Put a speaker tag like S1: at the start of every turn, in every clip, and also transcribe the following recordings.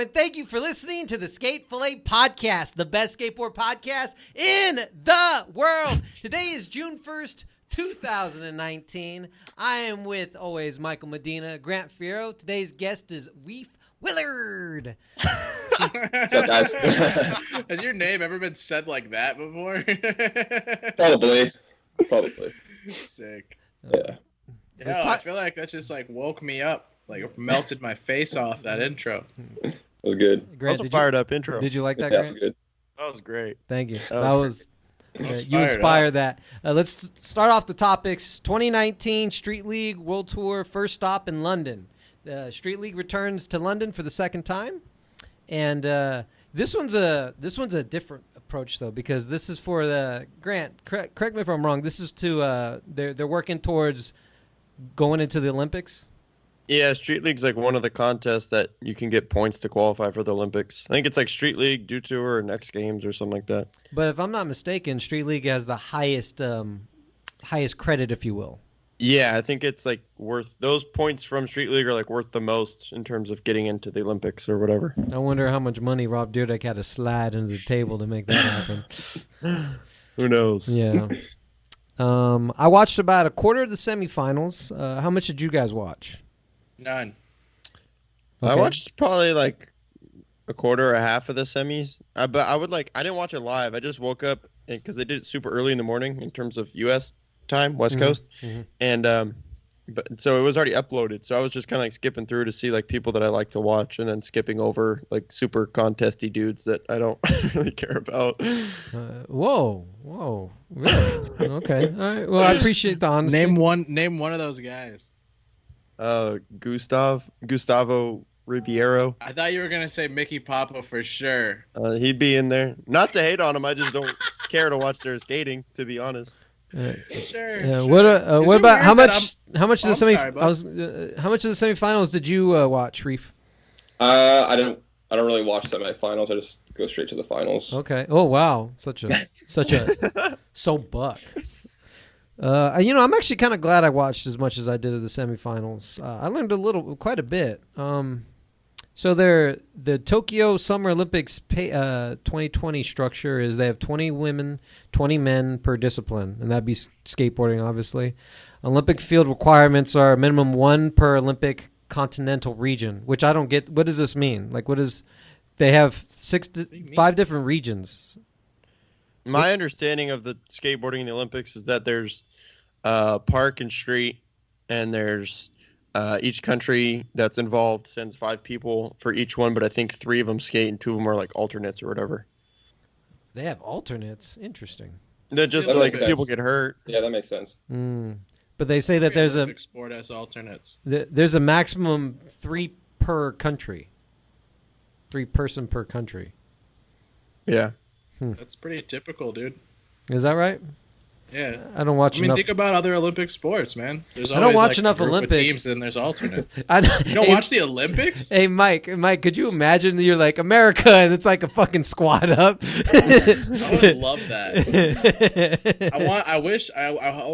S1: and thank you for listening to the Fillet podcast, the best skateboard podcast in the world. Today is June 1st, 2019. I am with, always, Michael Medina, Grant Fierro. Today's guest is Reef Willard.
S2: What's up, guys?
S3: Has your name ever been said like that before?
S2: Probably.
S3: Sick.
S2: Yeah.
S3: Yeah, I feel like that just like woke me up. Like melted my face off, that intro.
S2: It was good.
S1: Grant,
S4: That was a fired up intro.
S1: Did you like that,
S2: Yeah, it
S1: Grant?
S2: was good.
S4: That was great.
S1: Thank you.
S4: That was
S1: You inspired that. Let's start off the topics. 2019 Street League World Tour first stop in London. The Street League returns to London for the second time, and this one's a different approach though, because this is for the Grant. Correct me if I'm wrong. This is to they're working towards going into the Olympics.
S4: Yeah, Street League's like one of the contests that you can get points to qualify for the Olympics. I think it's like Street League, Do Tour, or Next Games or something like that.
S1: But if I'm not mistaken, Street League has the highest credit, if you will.
S4: Yeah, I think it's like worth those points from Street League are like worth the most in terms of getting into the Olympics or whatever.
S1: I wonder how much money Rob Dyrdek had to slide under the table to make that happen.
S4: Who knows?
S1: Yeah. I watched about a quarter of the semifinals. How much did you guys watch?
S3: None.
S1: Okay.
S4: I watched probably like a quarter or a half of the semis. But I didn't watch it live. I just woke up because they did it super early in the morning in terms of U.S. time, West Coast, and but so it was already uploaded. So I was just kind of like skipping through to see like people that I like to watch, and then skipping over like super contesty dudes that I don't really care about.
S1: Whoa, really? Okay, all right. Well, I appreciate the honesty.
S3: Name one of those guys.
S4: Gustavo Ribeiro.
S3: I thought you were gonna say Mickey Papa for sure.
S4: He'd be in there. Not to hate on him, I just don't care to watch their skating, to be honest.
S3: Sure.
S1: What about how much of the
S3: sorry,
S1: how much of the semifinals did you watch, Reef?
S2: I don't really watch semifinals. I just go straight to the finals.
S1: Okay. Oh wow, such a so buck. I'm actually kind of glad I watched as much as I did of the semifinals. I learned quite a bit. So the Tokyo Summer Olympics 2020 structure is they have 20 women, 20 men per discipline, and that'd be skateboarding, obviously. Olympic field requirements are a minimum one per Olympic continental region, which I don't get. What does this mean? Like, they have 5 different regions.
S4: My understanding of the skateboarding in the Olympics is that there's park and street, and there's each country that's involved sends 5 people for each one, but I think 3 of them skate and 2 of them are like alternates or whatever.
S1: They have alternates. Interesting.
S4: They're just
S2: That
S4: like
S2: makes
S4: people
S2: sense.
S4: get hurt.
S2: Yeah, that makes sense.
S1: But they say that there's
S3: Olympic sport as alternates.
S1: there's a maximum 3 per country. 3 person per country.
S4: Yeah.
S3: That's pretty typical, dude.
S1: Is that right?
S3: Yeah.
S1: I don't watch enough.
S3: Think about other Olympic sports, man. There's
S1: I don't
S3: always,
S1: watch
S3: like,
S1: enough
S3: a group of
S1: Olympics.
S3: teams, and there's alternate. You
S1: You
S3: don't watch the Olympics?
S1: Hey, Mike, could you imagine you're like America and it's like a fucking squad up?
S3: I would love that.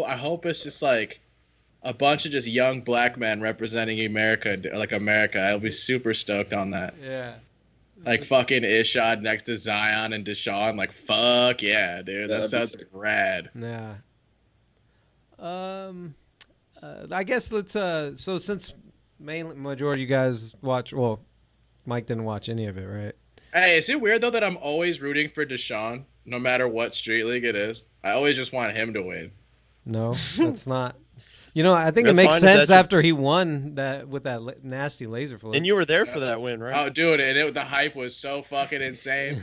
S3: I hope it's just like a bunch of just young black men representing America, like America. I'll be super stoked on that.
S1: Yeah.
S3: Like fucking Ishod next to Zion and Deshaun. Like, fuck yeah, dude. That sounds rad.
S1: Yeah. I guess let's so since majority of you guys watch, well, Mike didn't watch any of it, right?
S3: Hey, is it weird though that I'm always rooting for Deshaun, no matter what street league it is? I always just want him to win.
S1: No, that's not. I think it
S4: That's
S1: makes
S4: fine,
S1: sense
S4: that's
S1: after he won that with that nasty laser flip.
S4: And you were there for that win, right?
S3: Oh, dude, and the hype was so fucking insane.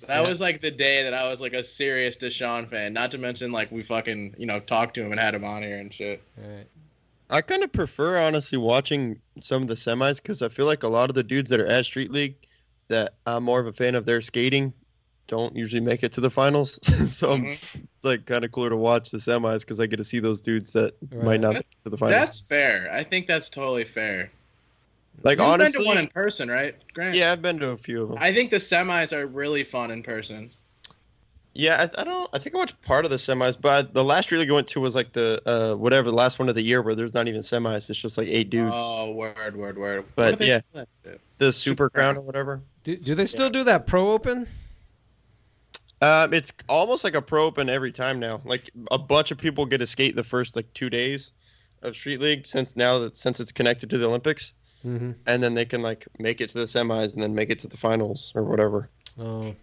S3: That was like the day that I was like a serious Deshaun fan. Not to mention like we fucking talked to him and had him on here and shit.
S1: Right.
S4: I kind of prefer, honestly, watching some of the semis because I feel like a lot of the dudes that are at Street League that I'm more of a fan of their skating don't usually make it to the finals. So it's like kind of cooler to watch the semis because I get to see those dudes that might not make it to the finals.
S3: That's fair. I think that's totally fair.
S4: Like,
S3: You've
S4: honestly,
S3: been to one in person, right, Grant?
S4: Yeah, I've been to a few of them.
S3: I think the semis are really fun in person.
S4: Yeah, I don't. I think I watched part of the semis, but the last street league I went to was like the whatever the last one of the year where there's not even semis. It's just like 8 dudes.
S3: Oh, word. What
S4: But
S3: are they
S4: yeah,
S3: calling that shit?
S4: the Super Crown or whatever.
S1: Do they still do that Pro Open?
S4: It's almost like a pro open every time now. Like a bunch of people get to skate the first like 2 days of street league since it's connected to the Olympics, and then they can like make it to the semis and then make it to the finals or whatever.
S1: Oh,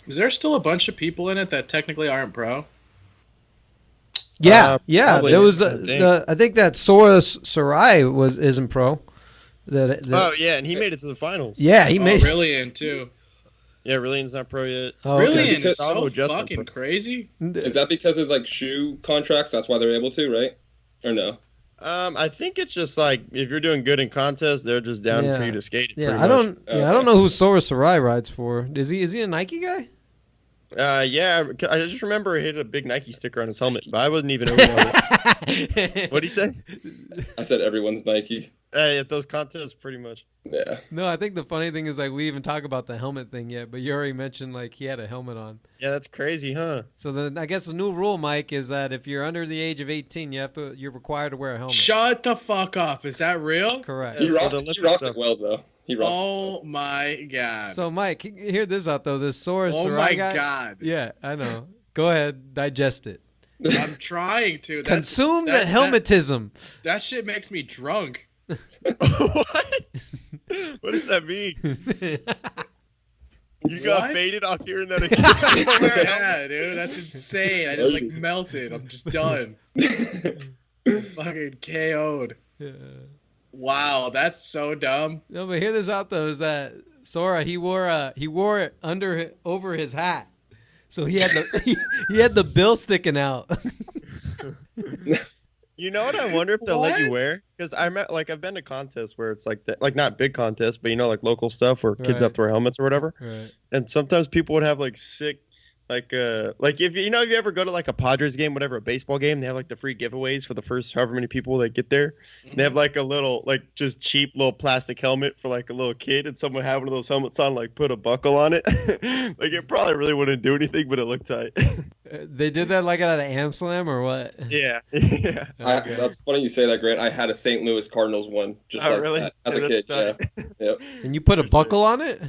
S3: Is there still a bunch of people in it that technically aren't pro?
S1: yeah.
S4: Probably,
S1: There was
S4: I
S1: I think that Sora Sarai isn't pro.
S4: Oh yeah, and he made it to the finals.
S1: Yeah, he made.
S3: Brilliant too.
S4: Yeah, Rillian's not pro yet.
S1: Oh, okay.
S3: Brilliant
S2: Because
S3: is so
S4: Salvo Justin
S3: fucking
S4: pro.
S3: crazy.
S2: Is that because of like shoe contracts? That's why they're able to, right? Or no?
S4: I think it's just like if you're doing good in contests, they're just down for you to skate it.
S1: Yeah,
S4: pretty
S1: I
S4: much.
S1: don't. Yeah, I don't know who Sora Sarai rides for. Is he a Nike guy?
S4: Yeah, I just remember he had a big Nike sticker on his helmet, but I wasn't even over there. What'd he say?
S2: I said everyone's Nike.
S4: At those contests, pretty much.
S2: Yeah.
S1: No, I think the funny thing is like we even talk about the helmet thing yet, but you already mentioned like he had a helmet on.
S4: Yeah, that's crazy, huh?
S1: So then I guess the new rule, Mike, is that if you're under the age of 18, you're required to wear a helmet.
S3: Shut the fuck up. Is that real?
S1: Correct.
S2: He
S4: That's
S2: rocked,
S4: for the
S2: he
S4: Olympic
S2: rocked
S4: stuff.
S2: it well, though. He rocked
S3: Oh my god.
S1: So Mike, hear this out though. This Sora
S3: Oh
S1: Sarai
S3: my
S1: guy.
S3: god.
S1: Yeah, I know. Go ahead, digest it.
S3: I'm trying to.
S1: Consume the helmetism.
S3: That shit makes me drunk.
S4: What? What does that mean? You got
S3: What?
S4: faded off hearing that again.
S3: Yeah, dude, that's insane. I just like melted. I'm just done. Fucking KO'd.
S1: Yeah.
S3: Wow, that's so dumb.
S1: No, but hear this out though. Is that Sora? He wore it over his hat, so he had he had the bill sticking out.
S4: You know what? I wonder if they'll let you
S3: What?
S4: wear, because I've been to contests where it's like that, like not big contests, but you know, like local stuff where kids
S1: Right.
S4: have to wear helmets or whatever.
S1: Right.
S4: And sometimes people would have like sick, like if you ever go to like a Padres game, whatever, a baseball game, they have like the free giveaways for the first however many people that get there. And they have like a little, like just cheap little plastic helmet for like a little kid, and someone had one of those helmets on, like put a buckle on it. Like it probably really wouldn't do anything, but it looked tight.
S1: They did that like at an Am Slam or what?
S4: Yeah. Yeah.
S1: Okay.
S2: That's funny you say that, Grant. I had a St. Louis Cardinals one just
S4: Oh,
S2: like
S4: really?
S2: that as
S4: Yeah,
S2: a kid.
S4: that's
S2: Yeah. Yep.
S1: And you put a buckle on it?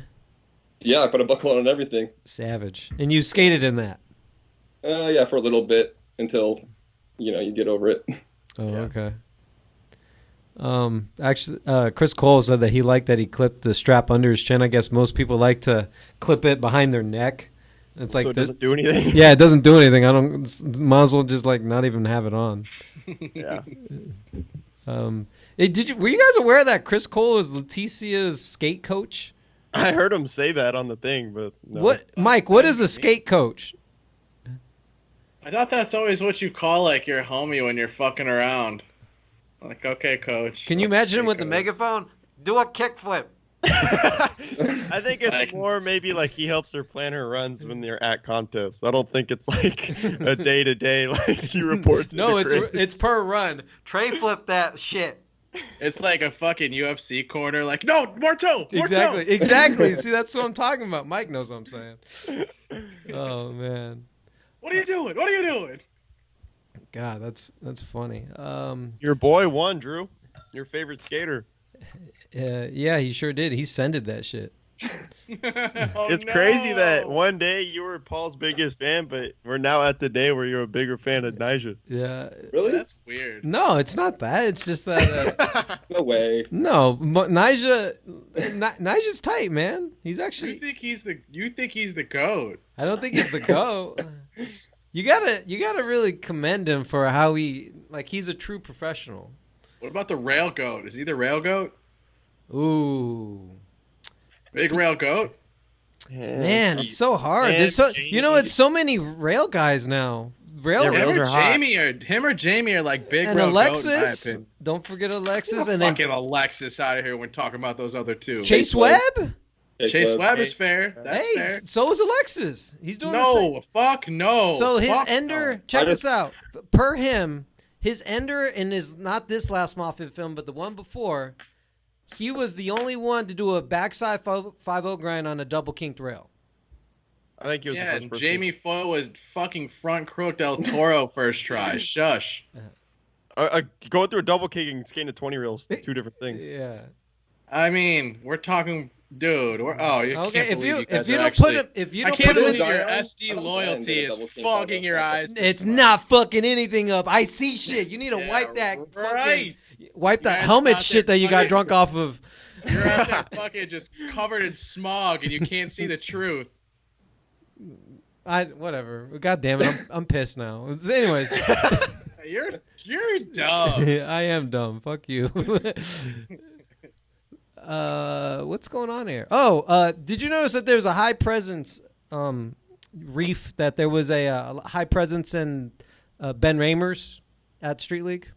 S2: Yeah, I put a buckle on and everything.
S1: Savage. And you skated in that?
S2: Yeah, for a little bit until, you get over it.
S1: Oh,
S4: Yeah.
S1: okay. Actually, Chris Cole said that he liked that he clipped the strap under his chin. I guess most people like to clip it behind their neck. It's like
S4: So it doesn't do anything.
S1: yeah, it doesn't do anything. I don't. Might as well just like not even have it on.
S4: Yeah.
S1: Hey, were you guys aware that Chris Cole is Leticia's skate coach?
S4: I heard him say that on the thing, but no.
S1: What, Mike? What is a skate coach?
S3: I thought that's always what you call like your homie when you're fucking around. Like, okay, coach.
S1: Can you imagine him with the
S3: Coach.
S1: megaphone? Do a kickflip.
S4: I think it's
S3: Like-
S4: more maybe like he helps her plan her runs when they're at contests. I don't think it's like a day to day like she reports.
S1: No,
S4: into Chris.
S1: it's per run. Tray flip that shit.
S3: It's like a fucking UFC corner. Like, no, more toe. More
S1: Exactly,
S3: toe.
S1: exactly. See, that's what I'm talking about. Mike knows what I'm saying. Oh man,
S3: What are you doing? What are you doing?
S1: God, that's funny.
S4: Your boy won, Drew. Your favorite skater.
S1: Yeah, he sure did. He sended that shit.
S3: Oh,
S4: It's
S3: no.
S4: crazy that one day you were Paul's biggest fan, but we're now at the day where you're a bigger fan of Nija.
S1: Yeah.
S2: Really?
S3: That's weird.
S1: No, it's not that. It's just that.
S2: No way.
S1: No, Nija's tight, man. He's
S3: You
S1: actually.
S3: think he's the goat?
S1: I don't think he's the GOAT. You gotta really commend him for how he's a true professional.
S3: What about the rail goat? Is he the rail goat?
S1: Ooh.
S3: Big rail goat?
S1: Man, it's so hard.
S4: Man,
S1: There's
S4: Jamie.
S1: it's so many rail guys now. Rail
S4: Yeah,
S3: Him
S4: rails
S3: or
S4: are hot.
S3: Jamie are like big
S1: and
S3: rail
S1: Alexis.
S3: goat in my opinion.
S1: Don't forget Alexis,
S3: Get
S1: and then
S3: fucking Alexis out of here when talking about those other two.
S1: Chase Webb.
S3: Chase Webb is fair. That's
S1: Hey,
S3: fair.
S1: so is Alexis. He's doing the same.
S3: No, fuck no.
S1: So his
S3: Fuck
S1: ender,
S3: no.
S1: check this out. Per him, his ender in his not this last Moffitt film, but the one before, he was the only one to do a backside 5-0 grind on a double kinked rail.
S4: I think he was the
S3: Yeah,
S4: first
S3: and
S4: person.
S3: Jamie Foy was fucking front crook Del Toro first try. Shush.
S4: Going through a double kick and skating a 20 reels, two different things.
S1: Yeah.
S3: I mean, we're talking, dude. You
S1: Okay,
S3: can't
S1: if
S3: believe
S1: you
S3: you guys
S1: if you
S3: are
S1: don't
S3: actually.
S1: put him if you
S3: I
S1: don't
S3: can't
S1: put him
S3: believe
S1: in,
S3: your
S2: Zion? I
S3: SD
S2: don't
S3: loyalty
S2: mind
S3: is
S2: double team
S3: fogging
S2: double.
S3: your eyes.
S1: it's not fucking anything up. I see shit. You need to
S3: Yeah,
S1: wipe that
S3: right.
S1: wipe that
S3: guys
S1: helmet
S3: out
S1: shit
S3: there
S1: that you got
S3: fucking-
S1: drunk off of.
S3: You're out there fucking just covered in smog and you can't see the truth.
S1: Whatever. God damn it. I'm pissed now. Anyways.
S3: You're dumb.
S1: I am dumb. Fuck you. What's going on here? Oh, did you notice that there's a high presence reef, that there was a high presence in Ben Ramers at Street League?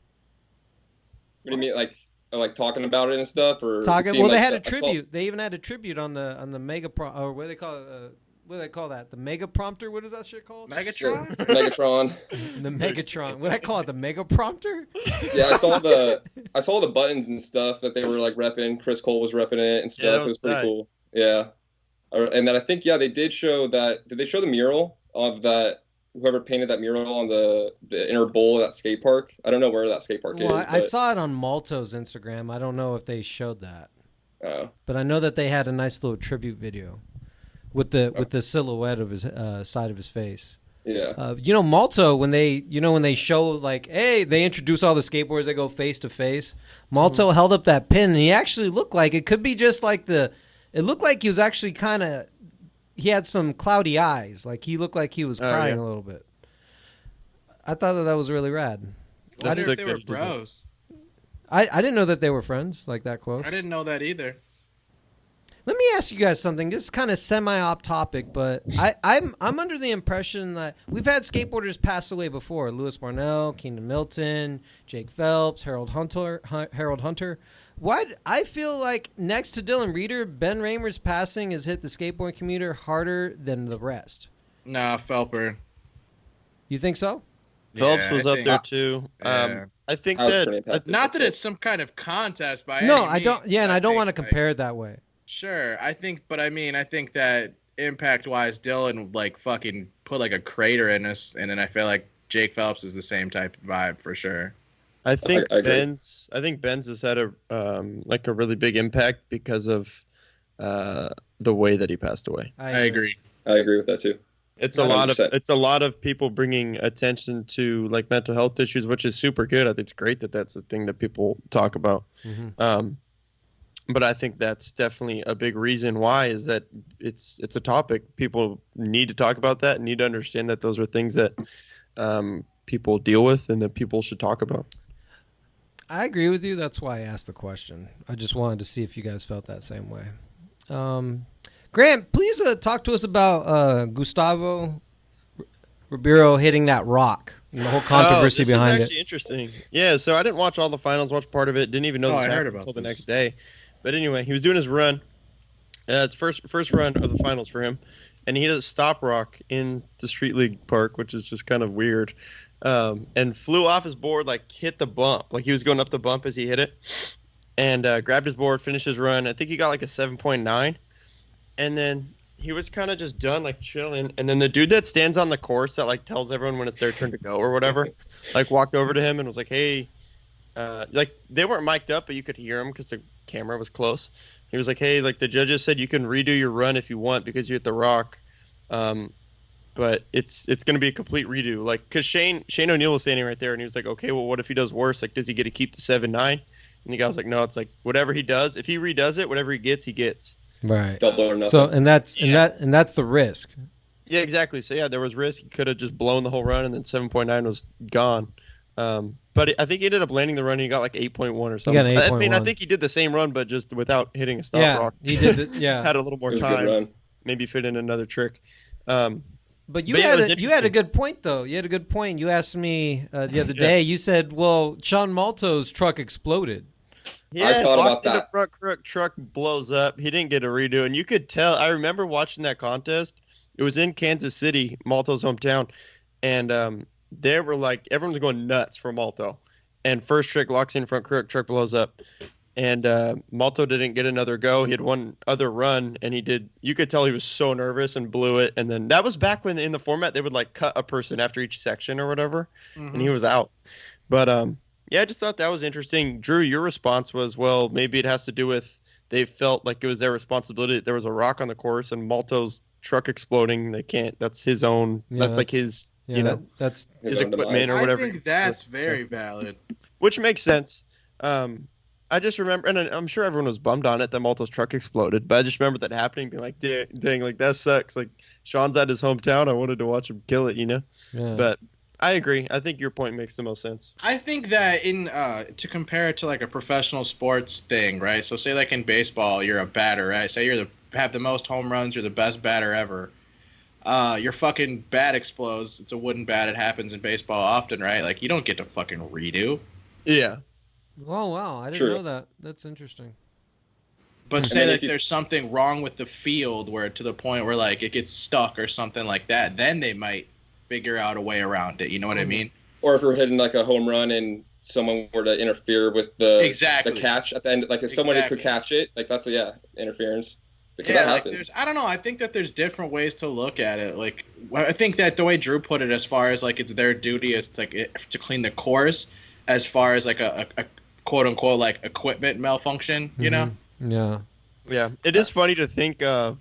S2: What do you mean, like talking about it and stuff, or
S1: Talking.
S2: seeing,
S1: Well, they
S2: like,
S1: had a
S2: I saw-
S1: tribute. They even had a tribute on the mega or what do they call it? What do they call that? The mega prompter? What is that shit called?
S3: Megatron?
S2: Megatron.
S1: The Megatron. What do I call it? The mega prompter?
S2: Yeah, I saw the buttons and stuff that they were like repping. Chris Cole was repping it and stuff.
S4: Yeah, that
S2: It was
S4: was
S2: pretty
S4: tight.
S2: cool. Yeah, and then I think they did show that. Did they show the mural of that? Whoever painted that mural on the inner bowl of that skate park? I don't know where that skate park
S1: Well,
S2: is.
S1: I saw it on Malto's Instagram. I don't know if they showed that,
S2: Oh,
S1: but I know that they had a nice little tribute video with the silhouette of his side of his face.
S2: yeah.
S1: Malto, when they show, like, hey, they introduce all the skateboards that go face to face. Malto held up that pin, and he actually looked like it could be just like it looked like he was actually he had some cloudy eyes. Like, he looked like he was crying
S4: yeah.
S1: a little bit. I thought that was really rad.
S3: I
S4: That's
S3: wonder if
S4: sick
S3: they
S4: that
S3: were
S4: he did that.
S3: bros.
S1: I didn't know that they were friends like that close.
S3: I didn't know that either.
S1: Let me ask you guys something. This is kind of semi-off topic, but I'm under the impression that we've had skateboarders pass away before. Louis Barnell, Keenan Milton, Jake Phelps, Harold Hunter. Why I feel like next to Dylan Reeder, Ben Raymer's passing has hit the skateboard commuter harder than the rest.
S3: Nah, Felper.
S1: You think so?
S4: Phelps
S3: Yeah,
S4: was
S3: I
S4: up
S3: think-
S4: there too.
S3: Yeah.
S4: I think
S2: I was pretty
S4: that
S2: impacted.
S3: Not that it's some kind of contest by
S1: No,
S3: any
S1: I don't.
S3: means,
S1: Yeah, and
S3: but
S1: I don't
S3: think,
S1: want to
S3: like,
S1: compare it that way.
S3: Sure, I think that impact-wise, Dylan like fucking put like a crater in us, and then I feel like Jake Phelps is the same type of vibe for sure.
S4: I think
S2: I agree.
S4: Ben's has had a really big impact because of the way that he passed away.
S3: I agree.
S2: I agree with that too.
S4: It's
S2: 100%.
S4: a lot of people bringing attention to like mental health issues, which is super good. I think it's great that that's a thing that people talk about.
S1: Mhm.
S4: But I think that's definitely a big reason why is that it's a topic people need to talk about, that need to understand that those are things that people deal with and that people should talk about.
S1: I agree with you. That's why I asked the question. I just wanted to see if you guys felt that same way. Grant, please talk to us about Gustavo Ribeiro hitting that rock and the whole controversy
S4: this
S1: behind
S4: is
S1: it.
S4: actually interesting. Yeah, so I didn't watch all the finals, watched part of it. Didn't even know this
S3: I heard
S4: happened
S3: about
S4: until the
S3: this.
S4: next day. But anyway, he was doing his run. It's first run of the finals for him, and he hit a stop rock in the Street League park, which is just kind of weird. And flew off his board, like hit the bump, like he was going up the bump as he hit it, and grabbed his board, finished his run. I think he got like a 7.9, and then he was kind of just done, like chilling. And then the dude that stands on the course that like tells everyone when it's their turn to go or whatever, like walked over to him and was like, "Hey," like they weren't mic'd up, but you could hear him because the camera was close. He was like, "Hey, like the judges said you can redo your run if you want because you hit the rock. But it's going to be a complete redo." Like, because Shane O'Neill was standing right there, and he was like, "Okay, well, what if he does worse? Like, does he get to keep the 7.9?" And the guy was like, "No, it's like whatever he does. If he redoes it, whatever he gets, he gets."
S1: Right.
S2: Double or nothing.
S1: So and that's the risk.
S4: Yeah, exactly. So yeah, there was risk. He could have just blown the whole run, and then 7.9 was gone. But I think he ended up landing the run. And he got like 8.1 or something.
S1: He got an
S4: I mean, I
S1: 8.1.
S4: think he did the same run, but just without hitting a stop
S1: Yeah,
S4: rock.
S1: he did. Yeah.
S4: Had a little more
S2: It was a good
S4: time.
S2: run.
S4: Maybe fit in another trick.
S1: But you
S4: But yeah, it was
S1: had you had a good point though. You had a good point. You asked me the other day. You said, "Well, Sean Malto's truck exploded."
S4: Yeah,
S2: I thought about
S4: in the
S2: that.
S4: front truck blows up. He didn't get a redo, and you could tell. I remember watching that contest. It was in Kansas City, Malto's hometown, and they were like everyone was going nuts for Malto. And first trick locks in front crook, truck blows up, and Malto didn't get another go. He had one other run, and you could tell he was so nervous and blew it. And then that was back when in the format they would like cut a person after each section or whatever, and he was out. But yeah, I just thought that was interesting. Drew, your response was, well, maybe it has to do with they felt like it was their responsibility. There was a rock on the course, and Malto's truck exploding. They can't. That's his own.
S1: Yeah,
S4: that's like his.
S1: Yeah, that's
S4: his equipment or whatever.
S3: I think that's very valid.
S4: Which makes sense. I just remember, and I'm sure everyone was bummed on it that Malto's truck exploded, but I just remember that happening, being like, dang, like that sucks. Like Sean's at his hometown. I wanted to watch him kill it, you know?
S1: Yeah.
S4: But I agree. I think your point makes the most sense.
S3: I think that to compare it to like a professional sports thing, right? So say like in baseball, you're a batter, right? Say have the most home runs, you're the best batter ever. Your fucking bat explodes. It's a wooden bat. It happens in baseball often, right? Like you don't get to fucking redo.
S4: Yeah.
S1: Oh wow, I didn't know that. That's interesting.
S3: But say that there's something wrong with the field where to the point where like it gets stuck or something like that, then they might figure out a way around it. You know what I mean?
S2: Or if we're hitting like a home run and someone were to interfere with the catch at the end, like if someone could catch it, like that's interference. Because that happens.
S3: I don't know. I think that there's different ways to look at it. Like I think that the way Drew put it, as far as like it's their duty is to clean the course, as far as like a quote unquote like equipment malfunction, you know?
S4: Yeah. It is funny to think of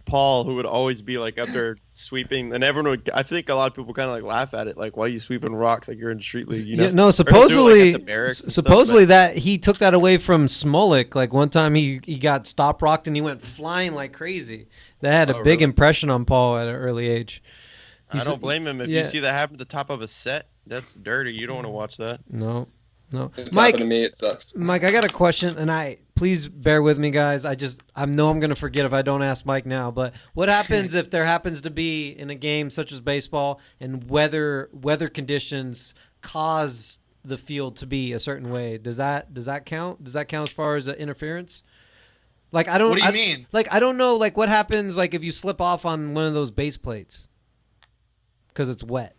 S4: Paul, who would always be like up there sweeping, and everyone would. I think a lot of people kind of like laugh at it, like, "Why are you sweeping rocks? Like you're in street league, you know?"
S1: Yeah, no, supposedly that he took that away from Smolik. Like one time he got stop rocked and he went flying like crazy. That had a big impression on Paul at an early age.
S4: I don't blame him. If you see that happen at the top of a set, that's dirty. You don't want to watch that.
S1: No.
S2: It's
S1: Mike,
S2: happened to me. It sucks.
S1: Mike, I got a question, and please bear with me, guys. I know I'm going to forget if I don't ask Mike now. But what happens if there happens to be in a game such as baseball and weather conditions cause the field to be a certain way? Does that count? Does that count as far as interference? Like I don't.
S3: What do you mean?
S1: Like I don't know. Like what happens? Like if you slip off on one of those base plates because it's wet.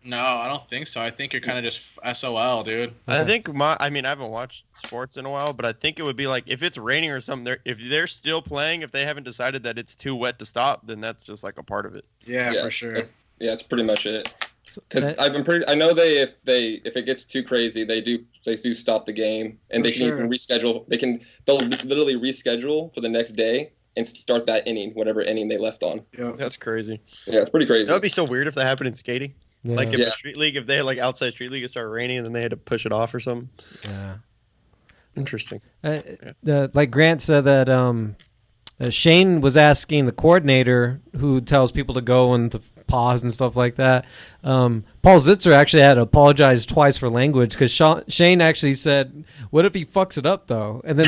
S3: No, I don't think so. I think you're kind of just SOL, dude.
S4: I think I haven't watched sports in a while, but I think it would be like if it's raining or something. If they're still playing, if they haven't decided that it's too wet to stop, then that's just like a part of it.
S3: Yeah, for sure.
S2: That's pretty much it. Because I know if it gets too crazy, they do stop the game and they can even reschedule. They'll literally reschedule for the next day and start that inning, whatever inning they left on.
S4: Yeah, that's crazy.
S2: Yeah, it's pretty crazy.
S4: That would be so weird if that happened in skating.
S1: Yeah.
S4: Like if the street league, if they had like outside street league, it started raining and then they had to push it off or something.
S1: Yeah.
S4: Interesting.
S1: Like Grant said that Shane was asking the coordinator who tells people to go and to pause and stuff like that. Paul Zitzer actually had to apologize twice for language because Shane actually said, "What if he fucks it up though?" And then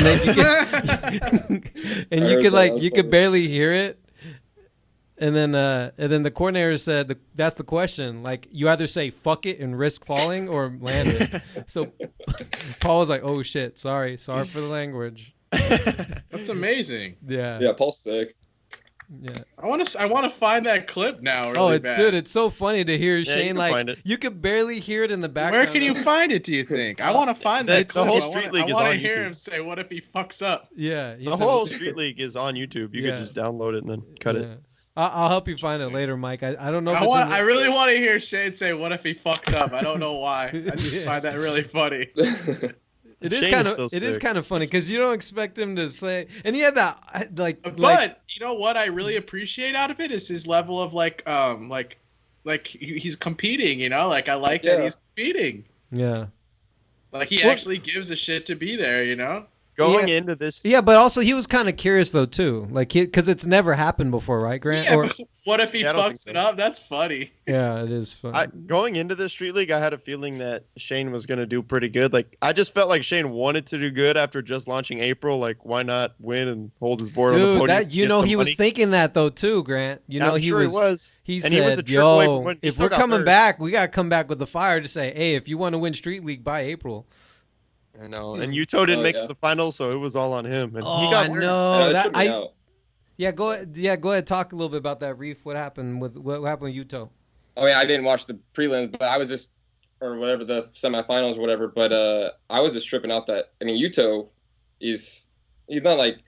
S1: you could barely hear it. And then the coordinator said that's the question. Like you either say "fuck it" and risk falling, or land it. So Paul was like, "Oh shit, sorry for the language."
S3: That's amazing.
S2: Yeah, Paul's sick.
S1: Yeah,
S3: I want to find that clip now.
S1: Dude, it's so funny to hear Shane like you could barely hear it in the background.
S3: Where can you find it? Do you think? I want to find that.
S4: The whole street league is on YouTube. I want to hear
S3: him say, "What if he fucks up?"
S1: Yeah,
S4: the whole street league is on YouTube. You could just download it and then cut it.
S1: I'll help you find it later, Mike. I don't know.
S3: I really want to hear Shane say, "What if he fucks up?" I don't know why. I just find that really funny.
S1: It is kind of funny because you don't expect him to say, and he had that
S3: But you know what I really appreciate out of it is his level of he's competing. You know, like I like that he's competing.
S1: Yeah.
S3: Like he actually gives a shit to be there. You know.
S4: Going into this,
S1: but also he was kind of curious though too, like because it's never happened before, right, Grant?
S3: Yeah, but what if he fucks it up? That's funny.
S1: Yeah, it is funny.
S4: Going into this street league, I had a feeling that Shane was going to do pretty good. Like I just felt like Shane wanted to do good after just launching April. Like why not win and hold his board on the podium?
S1: Dude, he was thinking that though too, Grant. He was. He said, "Yo, if we're coming back, we got to come back with the fire to say, hey, if you want to win street league by April."
S4: I know, and Yuto didn't make the finals, so it was all on him. And he got
S1: go ahead. Talk a little bit about that, Reef. What happened with Yuto?
S2: I mean, I didn't watch the prelims, but I was or whatever the semifinals or whatever. But I was just tripping out that Yuto he's not like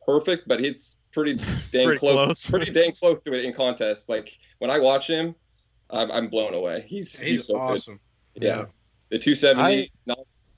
S2: perfect, but it's pretty dang close. Pretty dang close to it in contest. Like when I watch him, I'm blown away. He's so
S3: awesome.
S2: Good. Yeah. The 270,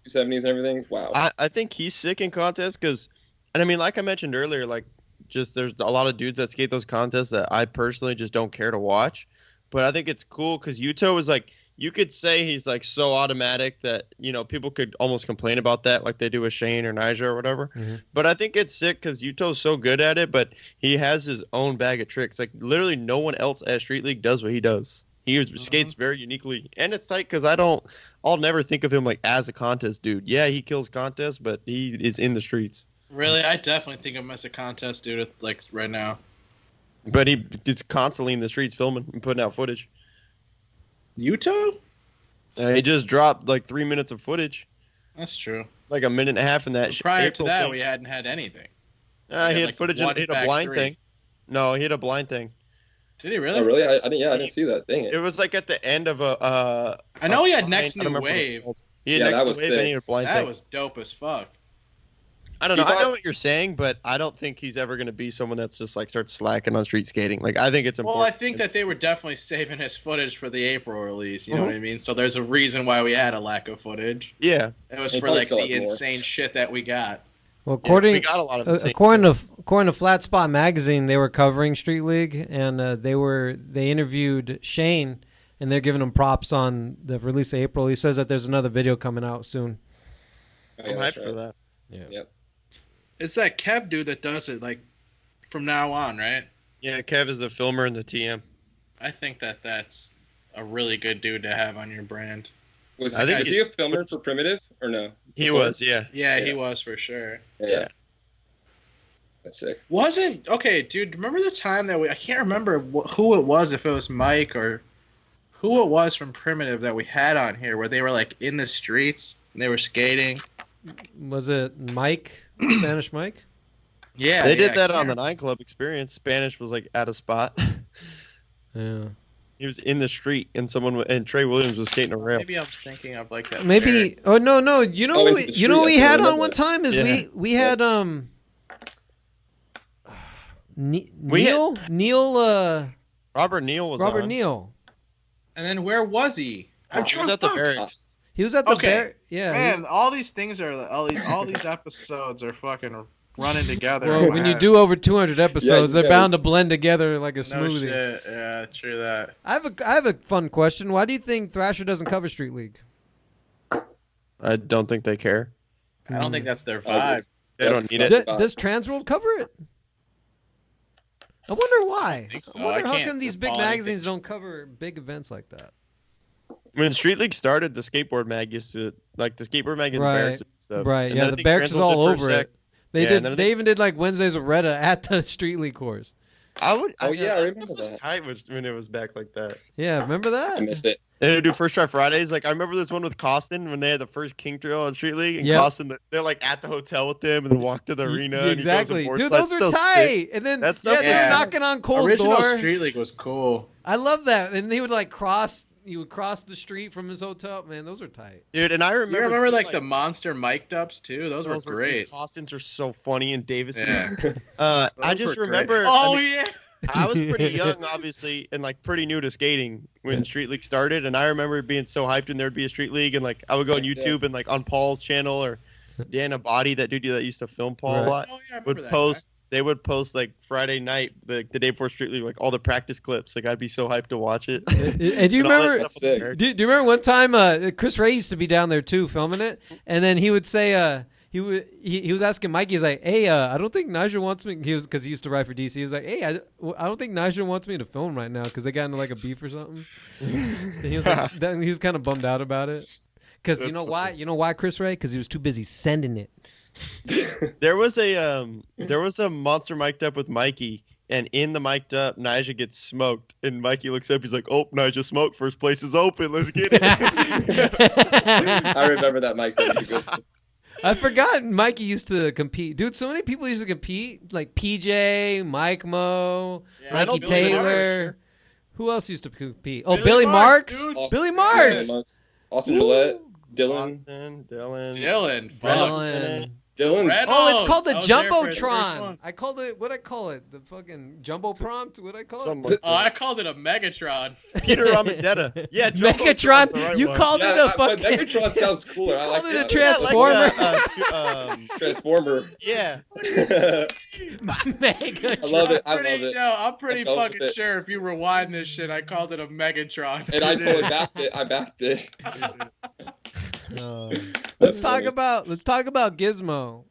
S2: 270s and everything. Wow.
S4: I think he's sick in contests because, and I mean, like I mentioned earlier, like just there's a lot of dudes that skate those contests that I personally just don't care to watch. But I think it's cool because Yuto is like, you could say he's like so automatic that, you know, people could almost complain about that like they do with Shane or Nyjah or whatever. Mm-hmm. But I think it's sick because Yuto's so good at it, but he has his own bag of tricks. Like literally no one else at Street League does what he does. He skates very uniquely, and it's tight because I'll never think of him like as a contest dude. Yeah, he kills contests, but he is in the streets.
S3: Really, I definitely think of him as a contest dude like right now.
S4: But he's constantly in the streets filming and putting out footage.
S3: Yuto?
S4: He just dropped like 3 minutes of footage.
S3: That's true.
S4: Like a minute and a half in that.
S3: Prior to that, we hadn't had anything.
S4: He had like footage and hit a blind thing. No, he hit a blind thing.
S3: Did he really?
S2: Oh, really? I didn't see that. Dang it.
S4: It was like at the end of a.
S3: I know he had Next New Wave.
S4: He had Next New Wave and he had a blind thing.
S3: That was dope as fuck.
S4: I don't know. I know what you're saying, but I don't think he's ever going to be someone that's just like starts slacking on street skating. Like I think it's important.
S3: Well, I think that they were definitely saving his footage for the April release. You know what I mean? So there's a reason why we had a lack of footage.
S4: Yeah,
S3: it was for like the insane shit that we got.
S1: Well,
S4: we got a lot of
S1: according to Flat Spot Magazine, they were covering Street League, and they interviewed Shane, and they're giving him props on the release of April. He says that there's another video coming out soon.
S4: I'm hyped for that.
S1: Yeah.
S2: Yep.
S3: It's that Kev dude that does it, like, from now on, right?
S4: Yeah, Kev is the filmer and the TM.
S3: I think that's a really good dude to have on your brand.
S2: Is he a filmer for Primitive or no?
S4: He was, yeah.
S3: Yeah, he was for sure.
S2: Yeah. That's sick.
S3: Okay, dude, remember the time that I can't remember who it was, if it was Mike or who it was from Primitive that we had on here where they were, like, in the streets and they were skating.
S1: Was it Mike? Spanish Mike?
S3: Yeah.
S4: They did that on the 9 Club experience. Spanish was like at a spot.
S1: Yeah.
S4: He was in the street and Trey Williams was skating a rail.
S3: Maybe I was thinking of like that.
S1: Maybe. Oh no. You know what we had on one time is we had Neil
S4: Robert Neal was
S1: Robert
S4: on.
S1: Neal.
S3: And then where was he?
S4: He was at the barracks.
S1: He was at the barracks. Yeah.
S3: Man, all these things are all these episodes are fucking running together.
S1: Well, when you do over 200 episodes, they're bound to blend together like a smoothie.
S3: Shit. Yeah, true that.
S1: I have a fun question. Why do you think Thrasher doesn't cover Street League?
S4: I don't think they care.
S3: I don't think that's their vibe.
S4: They don't need it.
S1: Does Transworld cover it? I wonder why. I wonder how come these big magazines don't cover big events like that.
S4: When Street League started, the skateboard mag used to the skateboard mag in the barracks and stuff.
S1: Right, and the barracks is all over it. They even did like Wednesdays with Retta at the Street League course.
S2: I remember that.
S4: Tight when it was back like that.
S1: Yeah, remember that?
S2: I missed it.
S4: They would do First Try Fridays. Like I remember this one with Costin when they had the first King Trail on Street League, and Costin they're like at the hotel with them and then walk to the arena.
S1: Exactly,
S4: and
S1: dude, those are tight. Sick. And then they're knocking on Cole's
S3: Original
S1: door.
S3: Street League was cool.
S1: I love that, and he would like cross. You would cross the street from his hotel. Man, those are tight.
S4: Dude, and I remember...
S3: You remember, like, the monster mic'd ups, too? Those were great.
S4: Costins are so funny, and Davidson.
S3: Yeah.
S4: I just remember...
S3: Yeah!
S4: I was pretty young, obviously, and, like, pretty new to skating when Street League started, and I remember being so hyped when there would be a Street League, and, like, I would go on YouTube and, like, on Paul's channel, or Dan Abadi, that dude that used to film Paul a lot, would post... They would post like Friday night, the day before Street League, like all the practice clips. Like I'd be so hyped to watch it.
S1: And do you remember? Do you remember one time Chris Ray used to be down there too, filming it, and then he would say he was asking Mikey, he's like, "Hey, I don't think Nyjah wants me." Because he used to write for DC. He was like, "Hey, I don't think Nyjah wants me to film right now because they got into like a beef or something." And he was like, he was kind of bummed out about it. Because you know why? You know why, Chris Ray? Because he was too busy sending it.
S4: There was a monster mic'd up with Mikey, and in the mic'd up, Nyjah gets smoked, and Mikey looks up, he's like, "Oh, Nyjah smoked. First place is open. Let's get it."
S2: I remember that Mikey.
S1: I forgot Mikey used to compete. Dude, so many people used to compete, like PJ, Mike Mo, Mikey Taylor. Who else used to compete? Oh, Billy Marks. Billy Marks.
S2: Austin Gillette. Dylan.
S3: Dylan.
S2: Dylan.
S1: Oh, it's called the
S3: I was there for his first
S1: Jumbotron.
S3: one.
S1: I called it. What I call it? The fucking Jumbo Prompt. What I call it?
S4: Something like
S3: Oh, I called it a Megatron.
S4: Peter Amidetta. Yeah,
S1: Megatron.
S4: the right
S1: You
S4: one.
S1: called it a
S2: but
S1: fucking.
S2: Megatron sounds cooler. I like
S1: called it a
S2: that.
S1: Transformer.
S2: Transformer.
S4: Yeah.
S1: Megatron.
S2: I love it. I love it.
S3: Yo, I'm pretty
S2: I'm
S3: fucking
S2: with it.
S3: sure if you rewind this shit, I called it a Megatron.
S2: And I totally backed it. I backed it.
S1: Let's talk about Gizmo.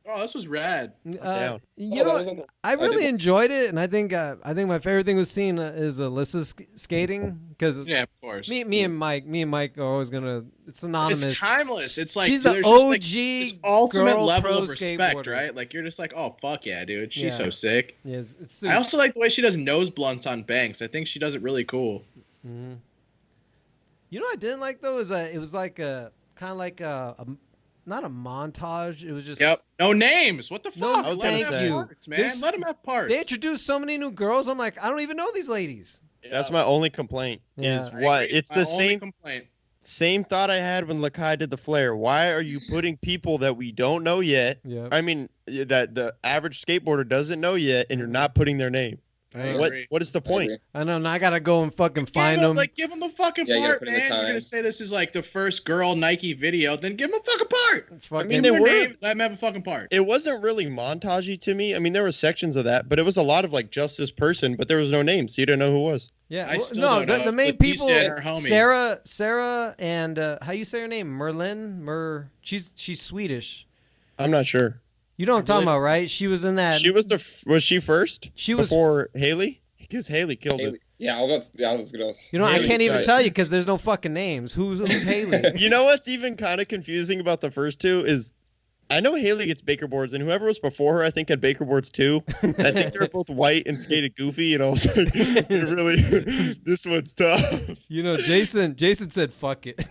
S3: Oh, this was rad.
S1: You
S2: Oh,
S1: know, I really enjoyed it, and I think my favorite thing was seeing is Alyssa skating because
S3: Yeah, of course.
S1: me and Mike are always gonna. It's synonymous.
S3: It's timeless. It's like
S1: She's the
S3: there's just, like,
S1: OG
S3: this ultimate
S1: girl
S3: level
S1: pro
S3: of respect,
S1: skateboarder.
S3: right? Like you're just like, oh fuck yeah, dude, she's
S1: Yeah.
S3: so sick.
S1: Yeah, it's
S3: I also like the way she does nose blunts on banks. I think she does it really cool.
S1: Mm-hmm. You know what I didn't like though is that it was like a kind of like a not a montage. It was just
S3: No names. What the fuck?
S1: No,
S3: Let 'em
S1: thank
S3: have
S1: you.
S3: parts, man.
S1: There's-
S3: Let them have parts.
S1: they introduced so many new girls. I'm like, I don't even know these ladies.
S4: That's my only complaint.
S1: Yeah.
S4: Is why it's
S3: My
S4: the
S3: only
S4: same
S3: complaint.
S4: same thought I had when Lakai did the flare. Why are you putting people that we don't know yet?
S1: Yeah.
S4: I mean, that the average skateboarder doesn't know yet, and you're not putting their name.
S3: I
S4: What
S3: agree.
S4: is the point?
S1: I know. Now I gotta go and fucking find them.
S3: Give them a fucking
S2: Yeah, you gotta
S3: part,
S2: put in the
S3: man. You're
S2: time.
S3: gonna say this is like the first girl Nike video, then give them a fucking part.
S1: Fucking,
S4: mean,
S3: Give
S4: they
S3: them their
S4: were-
S3: name, let them have a fucking part.
S4: It wasn't really montagey to me. I mean, there were sections of that, but it was a lot of like just this person, but there was no name, so you didn't know who it was.
S1: yeah.
S3: I
S1: well,
S3: still
S1: no,
S3: don't know.
S1: the main
S3: Leticia
S1: people,
S3: and her homies.
S1: Sarah, and how you say her name? She's Swedish.
S4: I'm not sure.
S1: You know what I'm talking about, right? She was in that.
S4: Was she first?
S1: She was-
S4: before Haley? Because Haley killed it.
S2: Yeah, I was gonna.
S1: You know, I
S4: Haley,
S1: can't even
S4: right.
S1: tell you because there's no fucking names. Who's Haley?
S4: You know what's even kind of confusing about the first two is I know Haley gets Baker boards, and whoever was before her, I think, had Baker boards too. And I think they were both white and skated goofy, and I was like, really, this one's tough.
S1: You know, Jason said, "Fuck it."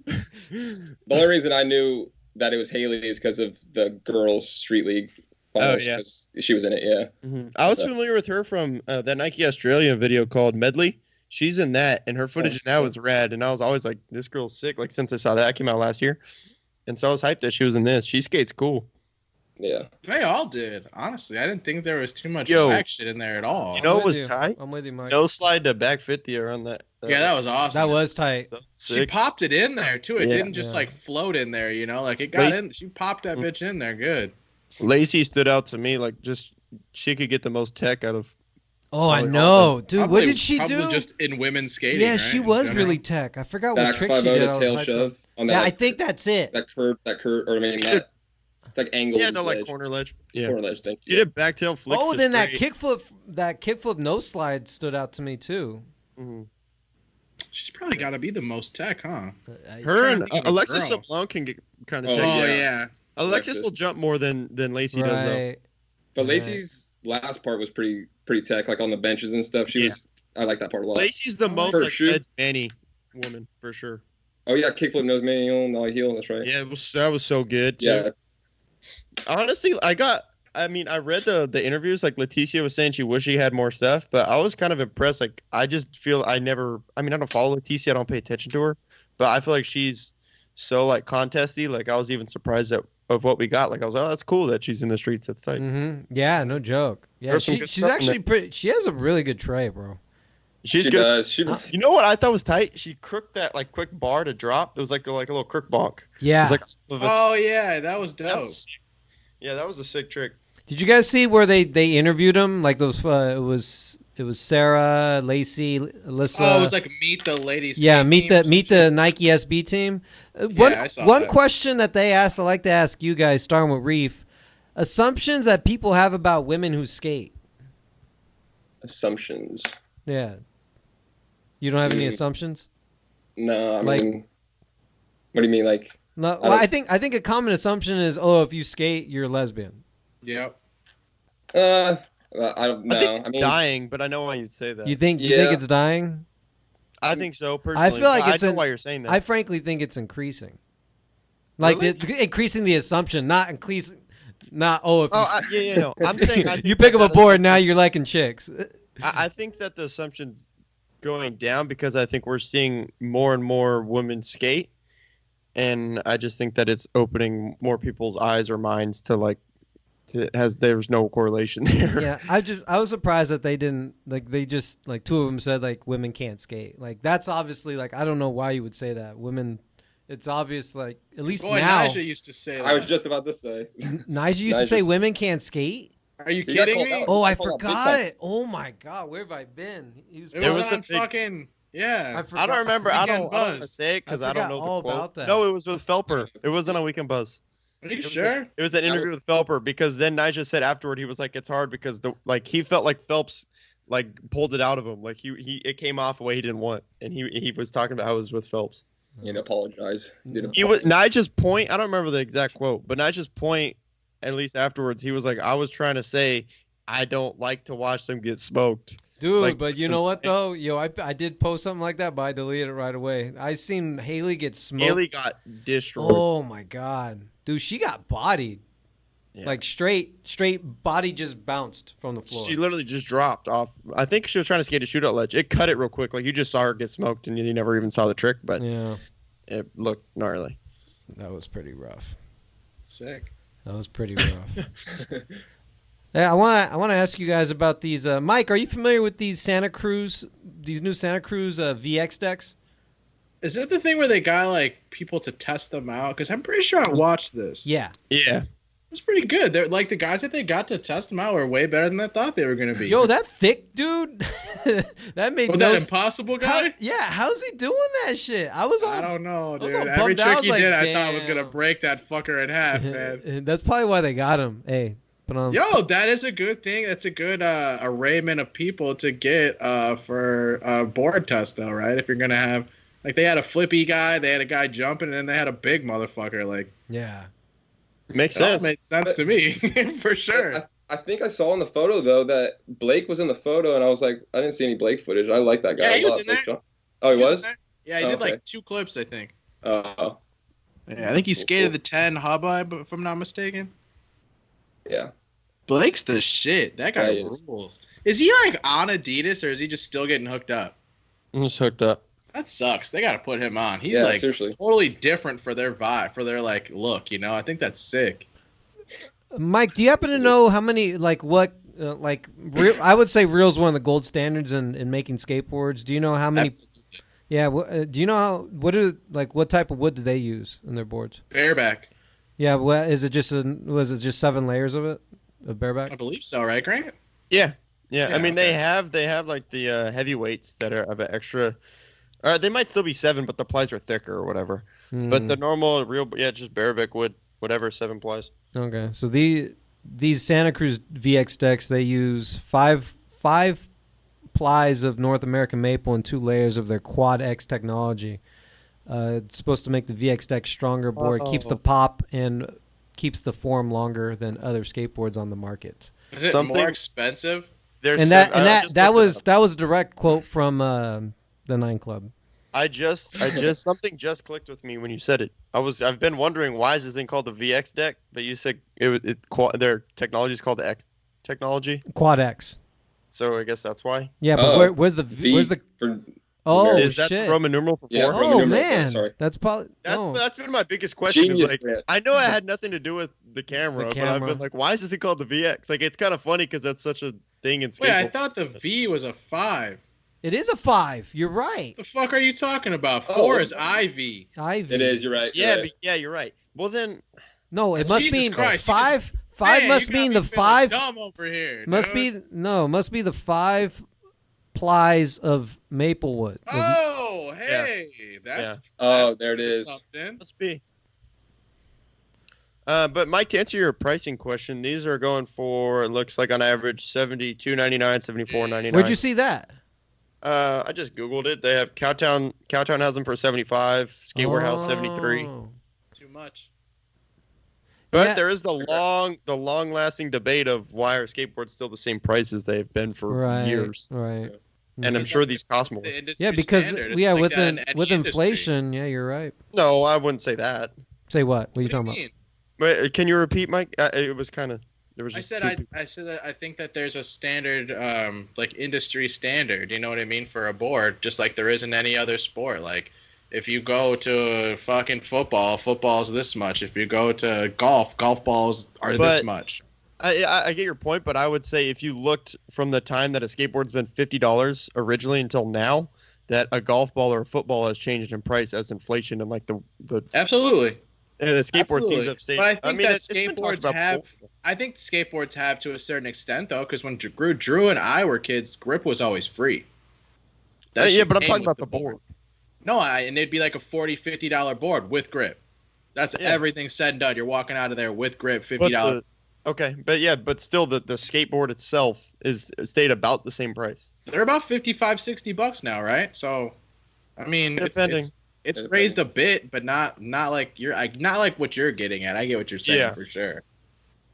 S2: The only reason I knew that it was Haley is because of the girls' street league. Finals,
S4: yeah.
S2: 'cause she was in it. Yeah.
S4: Mm-hmm. I was familiar with her from that Nike Australia video called Medley. She's in that, and her footage now is rad. And I was always like, this girl's sick. Like, since I saw that came out last year. And so I was hyped that she was in this. She skates cool.
S2: Yeah.
S3: They all did. Honestly, I didn't think there was too much
S4: Yo.
S3: back shit in there at all.
S4: You know
S1: I'm
S4: what
S1: with
S4: was
S1: you.
S4: tight?
S1: I'm with you, Mike.
S4: No slide to back 50 around that.
S3: Yeah, that was awesome.
S1: That was tight.
S4: so
S3: She
S4: sick.
S3: popped it in there too. It
S4: Yeah.
S3: didn't just
S1: Yeah.
S3: like float in there, you know. Like it got
S4: Lace-
S3: in. She popped that bitch in there good.
S4: Lacey stood out to me like just she could get the most tech out of.
S1: Oh, I
S4: Probably
S1: know, dude. What
S3: Probably-
S1: did she
S3: probably
S1: do?
S3: just in women's skating.
S1: Yeah,
S3: right,
S1: she
S3: in
S1: was
S3: general.
S1: really tech. I forgot
S2: Back
S1: what trick
S2: 5
S1: she did. I
S2: to
S1: was
S2: tail
S1: hyped
S2: shove
S1: up.
S2: on
S1: Yeah,
S2: that.
S1: I think that's it.
S2: that curve, or I mean that. It's like angled.
S4: Yeah, the like
S2: ledge.
S4: corner ledge. Yeah.
S2: Corner ledge. Thank
S4: She
S2: you.
S4: did back tail flick.
S1: Oh,
S4: to
S1: then that
S4: straight.
S1: kickflip no slide stood out to me too.
S4: Mhm.
S3: She's probably got to be the most tech, huh?
S4: Her and
S3: trying to think of
S4: Alexis
S3: girls.
S4: Sablon can get kind of
S2: Oh,
S4: tech.
S3: Oh
S2: yeah.
S3: yeah.
S4: Alexis
S2: Alexis.
S4: will jump more than Lacey does though.
S1: Right.
S2: But
S1: Right.
S2: Lacey's last part was pretty tech, like on the benches and stuff. She
S4: Yeah.
S2: was. I like that part a lot.
S4: Lacey's the most
S2: Her
S4: like
S2: shoe.
S4: Ed Manny woman for sure.
S2: Oh yeah, kickflip nose manual, nollie heel. That's right.
S4: Yeah, that was so good too.
S2: Yeah.
S4: Honestly, I read the interviews. Like Leticia was saying, she wished she had more stuff, but I was kind of impressed. Like I just feel I don't follow Leticia. I don't pay attention to her, but I feel like she's so like contesty. Like I was even surprised of what we got. Like I was, oh, that's cool that she's in the streets. That's tight.
S1: Mm-hmm. Yeah, no joke. Yeah,
S4: There's some good
S1: she's
S4: stuff in
S1: actually pretty. She has a really good tray, bro.
S4: She's
S2: She
S4: good.
S2: does. She.
S4: You know what I thought was tight? She crooked that like quick bar to drop. It was like a little crook bonk.
S1: Yeah.
S4: It was like
S3: Oh yeah, that was dope.
S4: that was sick. Yeah, that was a sick trick.
S1: Did you guys see where they interviewed him? Like those, it was Sarah, Lacey, Alyssa.
S3: Oh, it was like meet the ladies.
S1: yeah,
S3: skate
S1: meet
S3: team
S1: the
S3: or some
S1: meet
S3: shit.
S1: the Nike SB team. One
S3: I saw
S1: one
S3: that.
S1: question that they asked, I like to ask you guys, starting with Reef. Assumptions that people have about women who skate.
S2: Assumptions.
S1: Yeah. You don't have any assumptions?
S2: No, I
S1: Like-
S2: mean. What do you mean, like?
S1: No.
S2: I
S1: Well,
S2: don't-
S1: I think a common assumption is, oh, if you skate, you're a lesbian.
S3: Yep.
S2: I don't know.
S4: I think it's
S2: I mean,
S4: dying, but I know why you'd say that.
S1: You think
S2: Yeah.
S1: it's dying?
S4: I think so personally.
S1: feel like
S4: but
S1: it's
S4: I know
S1: an-
S4: why you're saying that.
S1: I frankly think it's increasing. Like
S4: Really?
S1: increasing the assumption, not increasing. Not if you,
S4: no. I'm saying I
S1: you
S4: think
S1: pick up a
S4: that
S1: board now you're liking chicks.
S4: I think that the assumption's going down because I think we're seeing more and more women skate, and I just think that it's opening more people's eyes or minds to like. There's no correlation there.
S1: Yeah, I was surprised that they didn't they just two of them said women can't skate. That's obviously I don't know why you would say that. Women, it's obvious at least now.
S3: Nigel used to say that.
S2: I was just about to say.
S1: Nigel used to say women can't skate.
S3: Are you kidding me?
S1: Oh, I forgot. Oh my God, where have I been?
S3: It was on fucking yeah.
S4: I don't remember. I don't want to say it because I don't know
S1: all
S4: the quote.
S1: about that.
S4: No, it was with Felper. It wasn't on Weekend Buzz.
S3: Are you sure?
S4: It was an interview with Felper because then Nigel said afterward he was like it's hard because he felt like Phelps pulled it out of him it came off a way he didn't want and he was talking about how it was with Phelps.
S2: Apologize.
S4: Nigel's point. I don't remember the exact quote, but Nigel's point at least afterwards he was like I was trying to say I don't like to watch them get smoked.
S1: Dude, but you know what though? I did post something like that, but I deleted it right away. I seen Haley get smoked.
S4: Haley got destroyed.
S1: Oh my God. Dude, she got bodied. Yeah. Straight body just bounced from the floor.
S4: She literally just dropped off. I think she was trying to skate a shootout ledge. It cut it real quick. You just saw her get smoked and you never even saw the trick, but
S1: yeah,
S4: it looked gnarly.
S1: That was pretty rough.
S3: Sick.
S1: That was pretty rough. Hey, I want to ask you guys about these. Mike, are you familiar with these new Santa Cruz VX decks?
S3: Is it the thing where they got people to test them out? Because I'm pretty sure I watched this.
S1: Yeah.
S3: It's pretty good. They're the guys that they got to test them out were way better than I thought they were going to be.
S1: Yo, that thick dude, that made
S3: that impossible guy.
S1: How's he doing that shit? I don't
S3: know, dude. Every trick he did, I thought was going to break that fucker in half, man.
S1: That's probably why they got him. Hey.
S3: Yo, that is a good thing. That's a good arrayment of people to get for a board test, though, right? If you're gonna have they had a flippy guy, they had a guy jumping, and then they had a big motherfucker.
S1: Yeah,
S4: makes sense.
S3: Makes sense to me for sure.
S2: I think I saw in the photo though that Blake was in the photo, and I was like, I didn't see any Blake footage. I like that guy.
S3: Yeah, he was in there.
S2: Oh, he was?
S3: Yeah, he did 2 clips, I think.
S2: Oh.
S3: Yeah, I think he skated the 10 Hubba, if I'm not mistaken.
S2: Yeah.
S3: Blake's the shit. That guy rules. Is he on Adidas or is he just still getting hooked up?
S4: I'm just hooked up.
S3: That sucks. They got to put him on. He's
S2: seriously.
S3: Totally different for their vibe, for their look. I think that's sick.
S1: Mike, do you happen to know how many I would say Real's one of the gold standards in making skateboards. Do you know how many?
S3: Absolutely.
S1: Yeah. Do you know what type of wood do they use in their boards?
S3: Bareback.
S1: Yeah. Was it just 7 layers of it? Of bareback?
S3: I believe so, right, Grant?
S4: Yeah. I mean, okay. they have the heavyweights that are of an extra. They might still be 7, but the plies are thicker or whatever. But the normal just bareback wood, whatever, 7 plies.
S1: Okay, so these Santa Cruz VX decks, they use five plies of North American maple and 2 layers of their Quad X technology. It's supposed to make the VX deck stronger board, keeps the pop and keeps the form longer than other skateboards on the market.
S3: Is it more expensive?
S1: That was a direct quote from the 9 Club.
S4: I just something just clicked with me when you said it. I've been wondering why is this thing called the VX deck, but you said their technology is called the X technology.
S1: Quad X.
S4: So I guess that's why.
S1: Yeah, but where's the Oh,
S4: is that
S1: shit.
S4: the Roman numeral for 4?
S2: Yeah,
S1: oh man, sorry. That's probably
S4: that's been my biggest question.
S2: Genius,
S4: I know it had nothing to do with the camera, but I've been like, why is this thing called the VX? It's kind of funny because that's such a thing in skateboard.
S3: Wait, I thought the V was a 5.
S1: It is a 5. You're right.
S3: The fuck are you talking about? 4 is IV.
S1: IV.
S2: It is. You're right.
S4: You're right. Well then,
S1: no, it must mean
S3: Christ,
S1: 5. 5 must mean the 5.
S3: Dumb over here.
S1: Must be the 5 plies of Maplewood.
S3: Oh, hey, that's
S2: there it is.
S3: Something.
S4: Must be. But Mike, to answer your pricing question, these are going for, it looks like on average $72.99, $74.99.
S1: Where'd you see that?
S4: I just Googled it. They have Cowtown has them for $75, Skateboard House $73.
S3: Too much.
S4: But there is the long lasting debate of why are skateboards still the same prices they've been for years.
S1: Right.
S4: And I'm sure these cost more.
S1: Yeah, because with inflation, yeah, you're right.
S4: No, I wouldn't say that.
S1: Say what? What are you talking about?
S4: Wait, can you repeat, Mike? It was kind of.
S3: I said that I think that there's a standard, industry standard. You know what I mean, for a board, just like there is in any other sport. If you go to fucking football's this much. If you go to golf balls are this much.
S4: I get your point, but I would say if you looked from the time that a skateboard's been $50 originally until now, that a golf ball or a football has changed in price as inflation and like the
S3: Absolutely.
S4: And a skateboard seems to have stayed.
S3: But I think that skateboards have. I think skateboards have to a certain extent though, because when Drew and I were kids, grip was always free.
S4: Yeah, but I'm talking about the board.
S3: No, and they'd be like a $40, $50 board with grip. That's everything said and done. You're walking out of there with grip, $50.
S4: Okay, but still, the skateboard itself is stayed about the same price.
S3: They're about $55-$60 now, right? So, I mean, it's raised a bit, but not like not like what you're getting at. I get what you're saying for sure.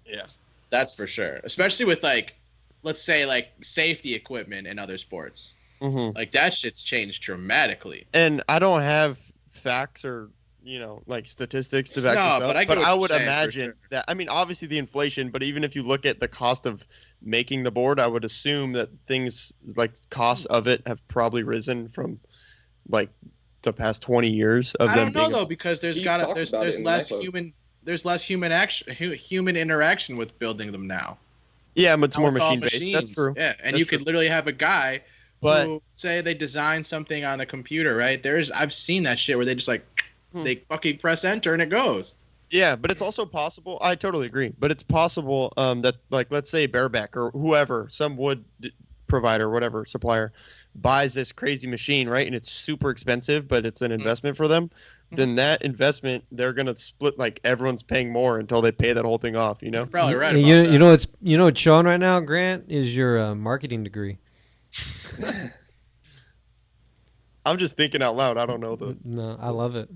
S4: Yeah,
S3: that's for sure. Especially with like, let's say like safety equipment in other sports. Mm-hmm. Like that shit's changed dramatically.
S4: And I don't have facts or like statistics to back this up. But I would imagine that. I mean, obviously the inflation, but even if you look at the cost of making the board, I would assume that things like costs of it have probably risen from like the past 20 years of them.
S3: I don't know though, because there's less human interaction with building them now.
S4: Yeah, but it's more machine based. That's true.
S3: Yeah, and you could literally have a guy who say they design something on the computer, right? I've seen that shit where they just like they fucking press enter and it goes.
S4: Yeah, but it's also possible. I totally agree, but it's possible that like let's say Bareback or whoever, some wood provider, whatever supplier, buys this crazy machine, right? And it's super expensive, but it's an investment for them. Then that investment, they're gonna split. Like everyone's paying more until they pay that whole thing off.
S3: You're probably right.
S1: You know what's showing right now, Grant, is your marketing degree.
S4: I'm just thinking out loud. I don't know
S1: No, I love it.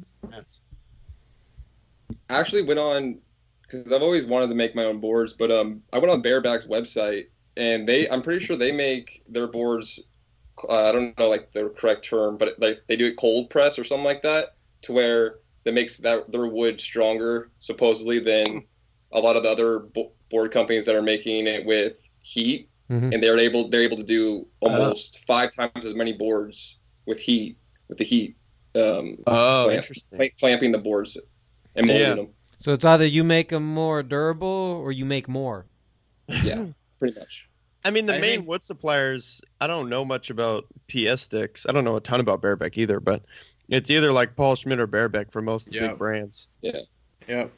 S2: I actually went on because I've always wanted to make my own boards, but I went on Bareback's website and I'm pretty sure they make their boards. I don't know like the correct term, but like they do it cold press or something like that, to where that makes their wood stronger supposedly than a lot of the other board companies that are making it with heat. Mm-hmm. And they're able to do almost 5 times as many boards with the heat.
S4: Interesting.
S2: Clamping the boards and molding them.
S1: So it's either you make them more durable or you make more.
S2: Yeah, pretty much.
S4: I mean, the main wood suppliers, I don't know much about PS sticks. I don't know a ton about Bareback either, but it's either like Paul Schmidt or Bareback for most of the big brands.
S2: Yeah.
S3: Yep.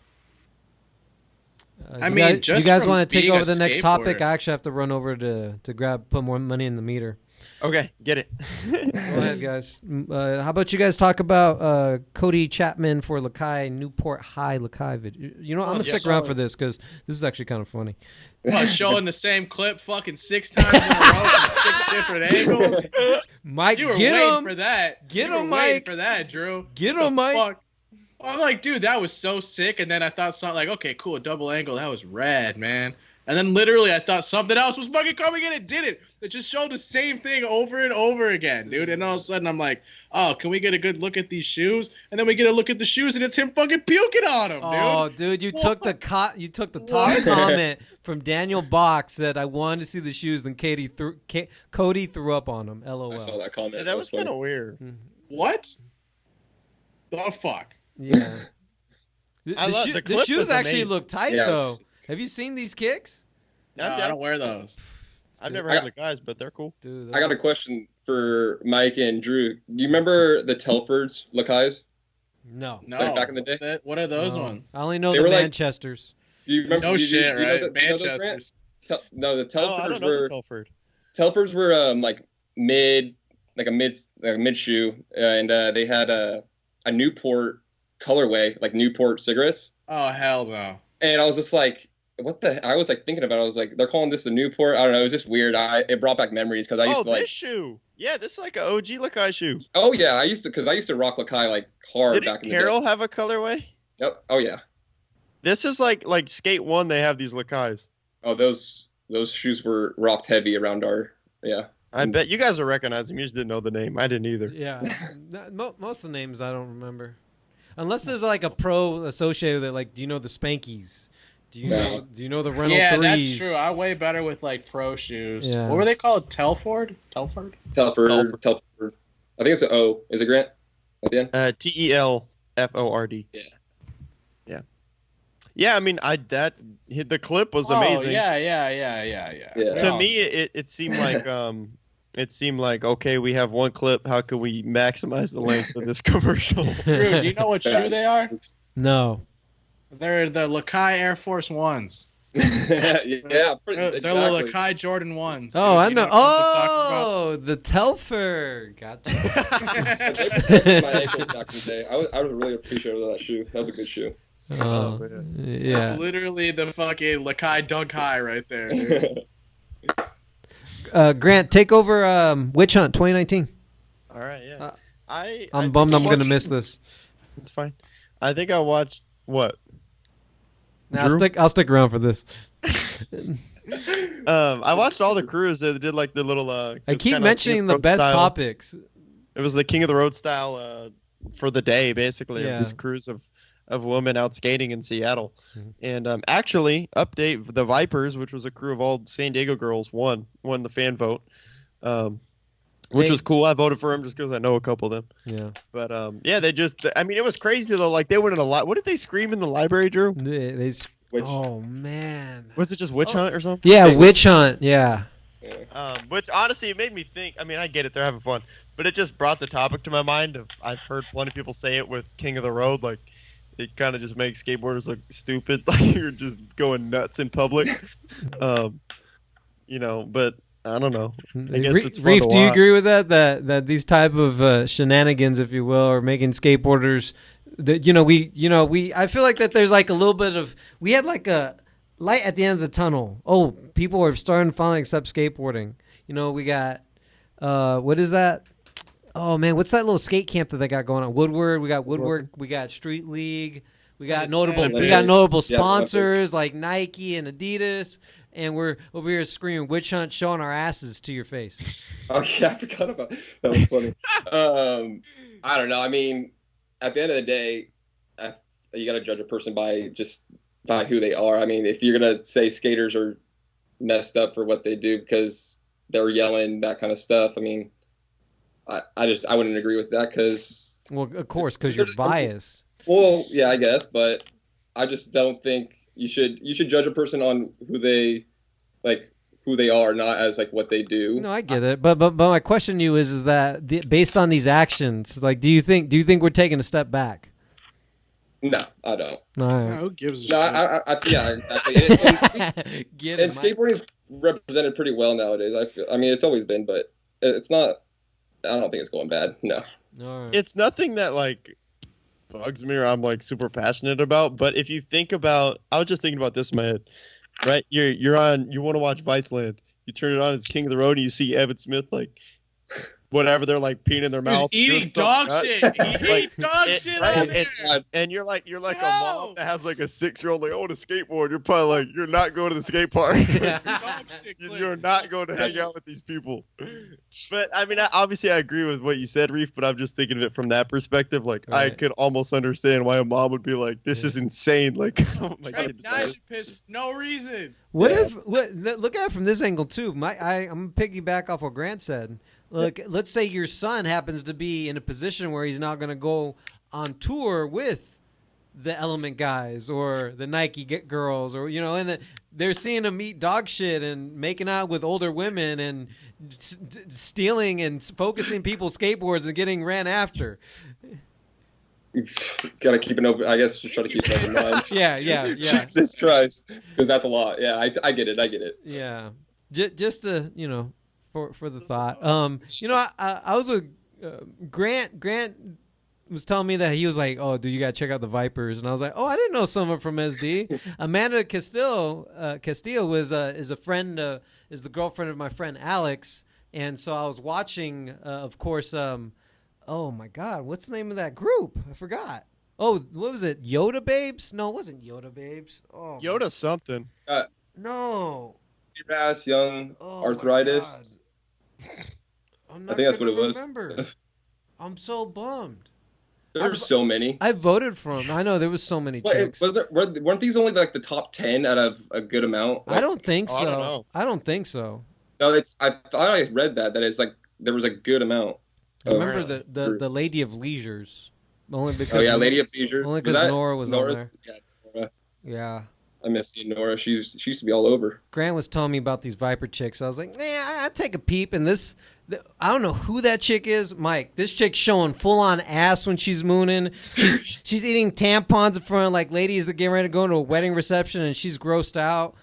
S1: You guys want to take over the next topic? I actually have to run over to put more money in the meter.
S4: Okay, get it.
S1: Go ahead, guys. How about you guys talk about Cody Chapman for Newport High Lakai video? I'm going to stick around for this because this is actually kind of funny.
S3: Showing the same clip fucking 6 times in a row from 6 different angles.
S1: Mike,
S3: you were waiting for that.
S1: Get him, Mike.
S3: For that, Drew.
S1: Get him, Mike.
S3: Fuck? I'm like, dude, that was so sick. And then I thought something like, okay, cool, double angle. That was rad, man. And then literally I thought something else was fucking coming in. It didn't. It just showed the same thing over and over again, dude. And all of a sudden I'm like, oh, can we get a good look at these shoes? And then we get a look at the shoes and it's him fucking puking on them, dude.
S1: Oh, dude, you took the top comment from Daniel Box that I wanted to see the shoes. Then Cody threw up on them. LOL.
S2: I saw that comment.
S4: Yeah, that was kind of weird.
S3: What? The fuck?
S1: Yeah. The shoes actually look tight, though. Have you seen these kicks?
S3: No, I don't wear those.
S4: I've never had the guys, but they're cool.
S1: Dude,
S2: I got a question for Mike and Drew. Do you remember the Telfords Lakais?
S1: No.
S2: Like back in the day?
S3: What are those ones?
S1: I only know the Manchesters.
S2: Do you remember?
S3: Right? Manchesters.
S2: No, the Telfords
S4: I don't know the Telford.
S2: Telfords were like a mid shoe, and they had a Newport colorway, like Newport cigarettes.
S3: Oh hell no!
S2: And I was just like, what the? I was like thinking about it. I was like, they're calling this the Newport. I don't know. It was just weird. It brought back memories because I used to like
S4: this shoe. Yeah, this is like an OG Lakai shoe.
S2: Oh yeah, I used to rock Lakai like hard back in the day.
S4: Did Carroll have a colorway?
S2: Yep. Oh yeah.
S4: This is like Skate 1. They have these Lakais.
S2: Oh, those shoes were rocked heavy around our
S4: I bet you guys will recognize them. You just didn't know the name. I didn't either.
S1: Yeah, most of the names I don't remember, unless there's like a pro associated with it. Like, do you know the Spankies? Do you know the Reynolds 3s?
S3: Yeah, that's true. I'm way better with like pro shoes. Yeah. What were they called? Telford.
S2: I think it's an O. Is it, Grant?
S4: Telford.
S2: Yeah.
S4: Yeah, I mean, the clip was amazing.
S3: Yeah.
S4: To me, it seemed like okay, we have one clip. How can we maximize the length of this commercial?
S3: Drew, do you know what shoe they are?
S1: No.
S3: They're the Lakai Air Force Ones.
S2: Yeah,
S3: They're the Lakai Jordan 1s.
S1: Oh, I know.
S3: What
S1: Oh, the Telfer. Gotcha.
S2: My ankles back in the day. I was really appreciative of that shoe. That was a good shoe.
S1: Oh, yeah.
S3: It's literally the fucking Lakai Dunk High right there, dude.
S1: Grant, take over Witch Hunt 2019.
S4: All right, yeah.
S1: I'm bummed I'm going to miss this.
S4: It's fine. I think I watched what?
S1: Nah, I'll stick around for this.
S4: I watched all the crews that did like the little.
S1: I keep mentioning the best topics.
S4: It was the King of the Road style for the day, basically.
S1: Yeah.
S4: Of this cruise of women out skating in Seattle, and actually, update the Vipers, which was a crew of all San Diego girls, won the fan vote, which was cool. I voted for them just because I know a couple of them.
S1: Yeah,
S4: but yeah, I mean, it was crazy though. Like they went in a lot. What did they scream in the library, Drew?
S1: Oh man,
S4: was it just Witch Hunt or something?
S1: Yeah, Witch Hunt. Yeah.
S4: Which honestly, it made me think. I mean, I get it; they're having fun, but it just brought the topic to my mind. I've heard plenty of people say it with King of the Road, like. It kind of just makes skateboarders look stupid, like you're just going nuts in public, but I don't know. I guess it's fun
S1: Reef,
S4: to
S1: do you
S4: watch.
S1: agree with that these type of shenanigans, if you will, are making skateboarders? That I feel like that there's like a little bit of we had like a light at the end of the tunnel. Oh, people are starting to finally accept skateboarding. We got what is that? Oh man, what's that little skate camp that they got going on? Woodward. We got Woodward. We got Street League. We got notable sponsors like Nike and Adidas, and we're over here screaming Witch Hunt, showing our asses to your face.
S2: Oh yeah, I forgot about that. Was funny. I don't know. I mean, at the end of the day, you got to judge a person by who they are. I mean, if you're gonna say skaters are messed up for what they do because they're yelling that kind of stuff, I mean. I wouldn't agree with that because. Well,
S1: of course, because you're biased.
S2: Well, yeah, I guess, but I just don't think you should judge a person on who they are, not as like what they do.
S1: No, I get it, but my question to you is that based on these actions, like, do you think we're taking a step back?
S2: No, I don't.
S1: No,
S3: who gives a shit?
S2: Yeah, exactly. And skateboarding is represented pretty well nowadays. I mean, it's always been, but it's not. I don't think it's going bad. No.
S1: Right.
S4: It's nothing that like bugs me or I'm like super passionate about. But if you think about, I was just thinking about this in my head, right? You want to watch Viceland. You turn it on, it's King of the Road, and you see Evan Smith like whatever they're like peeing in their mouth.
S3: He's eating dog shit. He eats dog shit out there.
S4: And you're like a mom that has like a 6-year-old like, oh, the skateboard. You're probably like, you're not going to the skate park. You're not going to hang out with these people. But I mean, obviously I agree with what you said, Reef, but I'm just thinking of it from that perspective. Like I could almost understand why a mom would be like, this is insane. Like, oh my God.
S3: Now she pissed for no reason.
S1: Look at it from this angle too. I'm gonna piggyback off what Grant said. Look, let's say your son happens to be in a position where he's not going to go on tour with the Element guys or the Nike girls, or and they're seeing him eat dog shit and making out with older women and stealing and focusing people's skateboards and getting ran after.
S2: Gotta keep an open. I guess just try to keep an open mind.
S1: Yeah.
S2: Jesus Christ, because that's a lot. Yeah, I get it.
S1: Yeah, just to for the thought. I was with Grant. Grant was telling me that he was like, "Oh, dude, you gotta check out the Vipers," and I was like, "Oh, I didn't know someone from SD." Amanda Castillo is a friend, is the girlfriend of my friend Alex, and so I was watching, of course. Oh my God, what's the name of that group? I forgot. Oh, what was it? Yoda Babes? No, it wasn't Yoda Babes. Oh,
S4: Yoda something.
S1: No.
S2: Ass young arthritis. I think that's what it was.
S1: I'm so bummed.
S2: There were so many.
S1: I voted for him. I know there was so many chicks.
S2: Weren't these only like the top 10 out of a good amount?
S1: I don't think so.
S4: I don't know.
S1: I don't think so.
S2: No, I thought I read that it's like there was a good amount.
S1: I remember the Lady of Leisures. Only because
S2: Lady of Leisure.
S1: Only because Nora was on there.
S2: Yeah, Nora.
S1: Yeah.
S2: I miss seeing Nora. She used to be all over.
S1: Grant was telling me about these Viper chicks. I was like, I'd take a peep. And I don't know who that chick is. Mike, this chick's showing full-on ass when she's mooning. She's eating tampons in front of, like, ladies that get ready to go to a wedding reception, and she's grossed out.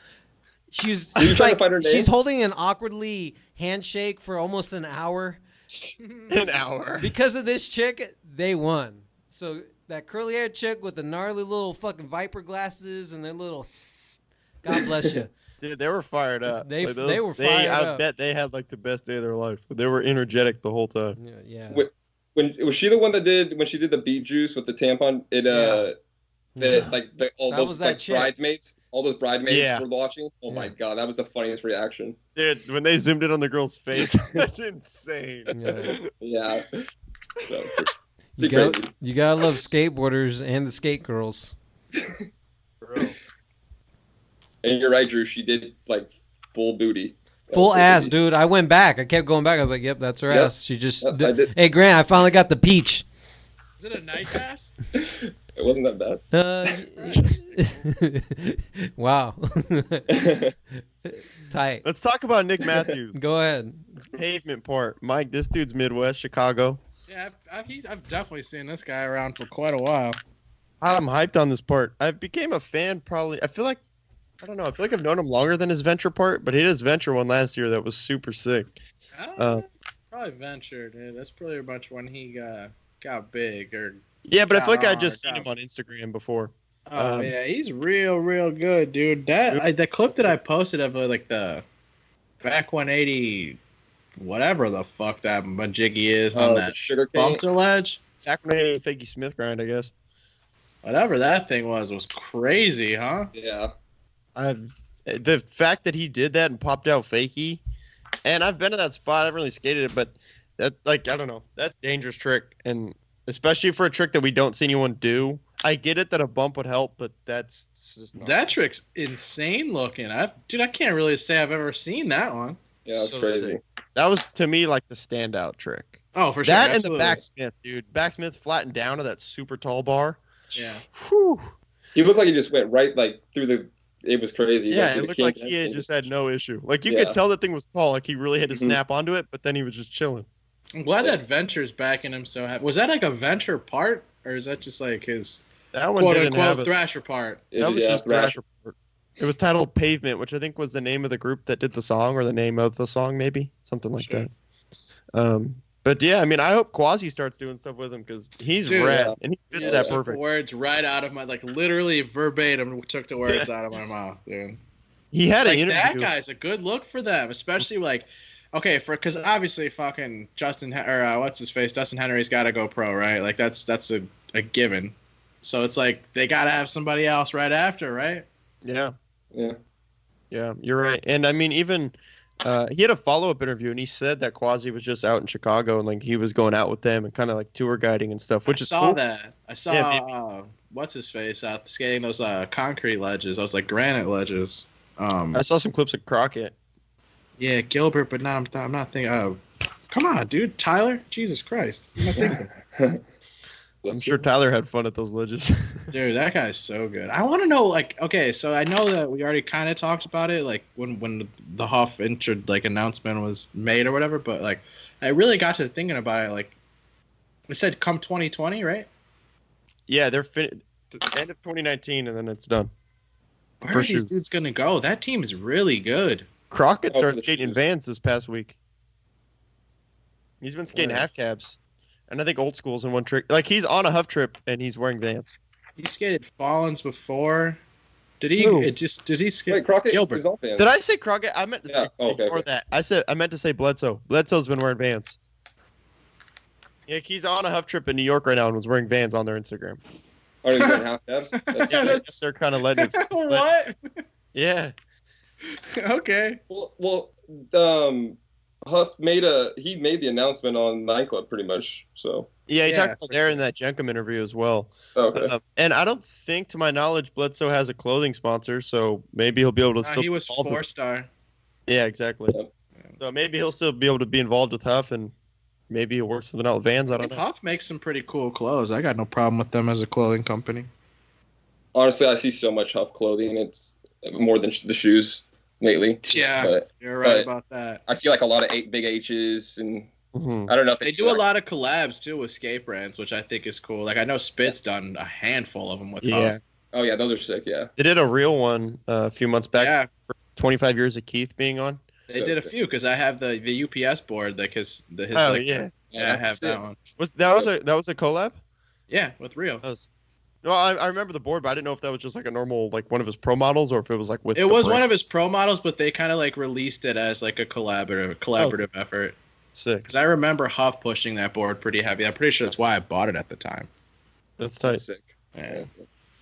S1: She's
S2: trying to find her name?
S1: She's holding an awkwardly handshake for almost an hour.
S4: An hour.
S1: Because of this chick, they won. So that curly-haired chick with the gnarly little fucking Viper glasses and their little God bless you.
S4: Dude, they were fired up.
S1: They were fired up.
S4: I bet they had like the best day of their life. They were energetic the whole time.
S1: Yeah.
S2: When was she the one that did when she did the beet juice with the tampon? All those bridesmaids, all those bridesmaids were watching. Oh my god, that was the funniest reaction.
S4: Dude, when they zoomed in on the girl's face, that's insane.
S2: Yeah. So,
S1: you gotta love skateboarders and the skate girls.
S2: Bro. And you're right, Drew. She did like full booty.
S1: Full ass, dude. I went back. I kept going back. I was like, yep, that's her ass. She just Hey, Grant, I finally got the peach.
S3: Is it a nice ass?
S2: It wasn't that
S1: bad. Wow. Tight.
S4: Let's talk about Nick Matthews.
S1: Go ahead.
S4: Pavement part. Mike, this dude's Midwest, Chicago.
S3: Yeah, I've definitely seen this guy around for quite a while.
S4: I'm hyped on this part. I became a fan probably. I feel like I've known him longer than his Venture part, but he did his Venture one last year that was super sick.
S3: Probably Venture, dude. That's probably a bunch when he got big or.
S4: Yeah, but I feel like I just seen him on Instagram before.
S3: Oh yeah, he's real good, dude. That clip that I posted of like the back 180, whatever the fuck that majiggy is on that
S2: sugar
S3: bumped ledge.
S4: Back 180 Fakey Smith grind, I guess.
S3: Whatever that thing was crazy, huh?
S2: Yeah.
S4: The fact that he did that and popped out Fakey, and I've been to that spot. I haven't really skated it, but that I don't know. That's a dangerous trick, and especially for a trick that we don't see anyone do. I get it that a bump would help, but that's just not.
S3: That trick's insane looking. I can't really say I've ever seen that one.
S2: Yeah, that's crazy.
S4: Sick. That was, to me, like the standout trick.
S3: Oh, for sure.
S4: That
S3: absolutely.
S4: And the backsmith, dude. Backsmith flattened down to that super tall bar.
S3: Yeah.
S4: Whew.
S2: He looked like he just went right through the. It was crazy.
S4: Yeah, it looked like he just had no issue. Like you could tell that thing was tall. Like he really had to snap onto it, but then he was just chilling.
S3: I'm glad that Venture's backing him so happy. Was that like a Venture part, or is that just like his quote unquote Thrasher part?
S4: That was just Thrasher part. It was titled Pavement, which I think was the name of the group that did the song, or the name of the song, maybe something like that. But yeah, I mean, I hope Quasi starts doing stuff with him because he's rad and he fits that perfect.
S3: Words right out of my literally verbatim took the words out of my mouth, dude.
S4: He had an interview.
S3: That guy's a good look for them, especially because obviously fucking Dustin Henry's got to go pro, right? Like that's a given. So it's like they got to have somebody else right after, right?
S4: Yeah, you're right. And I mean, even he had a follow-up interview, and he said that Quasi was just out in Chicago, and like he was going out with them and kind of like tour guiding and stuff. Which I
S3: saw
S4: cool.
S3: that. I saw what's his face out skating those concrete ledges, those like granite ledges.
S4: I saw some clips of Crockett.
S3: Yeah, Gilbert, but now I'm not thinking. Come on, dude, Tyler, Jesus Christ, I'm not thinking.
S4: I'm sure Tyler had fun at those ledges.
S3: Dude, that guy's so good. I want to know, okay, so I know that we already kind of talked about it, like when the Huff announcement was made or whatever, but like I really got to thinking about it. Like we said, come 2020, right?
S4: Yeah, they're end of 2019, and then it's done.
S3: Where are these dudes gonna go? That team is really good.
S4: Crockett started skating Vans this past week. He's been skating half cabs. And I think Old School's in one trick. Like, he's on a Huff trip, and he's wearing Vans.
S3: He skated Fallens before. Did he? Did he skate?
S2: Wait, Crockett
S3: Gilbert.
S2: Did
S4: I say Crockett? I meant to say that. I meant to say Bledsoe. Bledsoe's been wearing Vans. Yeah, he's on a Huff trip in New York right now and was wearing Vans on their Instagram.
S2: Oh, he's wearing half cabs?
S4: Yeah, they're kind of legends.
S3: What?
S4: Yeah.
S3: Okay.
S2: Well, Huff made the announcement on 9 Club pretty much. So
S4: yeah, he talked about there in that Jenkum interview as well.
S2: Okay.
S4: And I don't think, to my knowledge, Bledsoe has a clothing sponsor, so maybe he'll be able to still.
S3: He was 4-star.
S4: Yeah, exactly.
S2: Yep.
S4: So maybe he'll still be able to be involved with Huff, and maybe he'll work something out with Vans. I don't know.
S3: Huff makes some pretty cool clothes. I got no problem with them as a clothing company.
S2: Honestly, I see so much Huff clothing. It's more than the shoes lately.
S3: Yeah, you're right about that.
S2: I see like a lot of big H's, and I don't know if
S3: they do a lot of collabs too with skate brands, which I think is cool. Like I know Spit's done a handful of them with Huff.
S2: Oh yeah, those are sick. Yeah,
S4: they did a real one a few months back. Yeah. For 25 years of Keith being on.
S3: They did a few because I have the UPS board that his
S4: yeah,
S3: I have that one.
S4: That was a collab?
S3: Yeah, with Rio.
S4: No, I remember the board, but I didn't know if that was just like a normal like one of his pro models or if it was like with.
S3: It was one of his pro models, but they kind of like released it as like a collaborative effort.
S4: Sick.
S3: Because I remember Huff pushing that board pretty heavy. I'm pretty sure that's why I bought it at the time.
S4: That's tight.
S2: Sick.
S3: Yeah.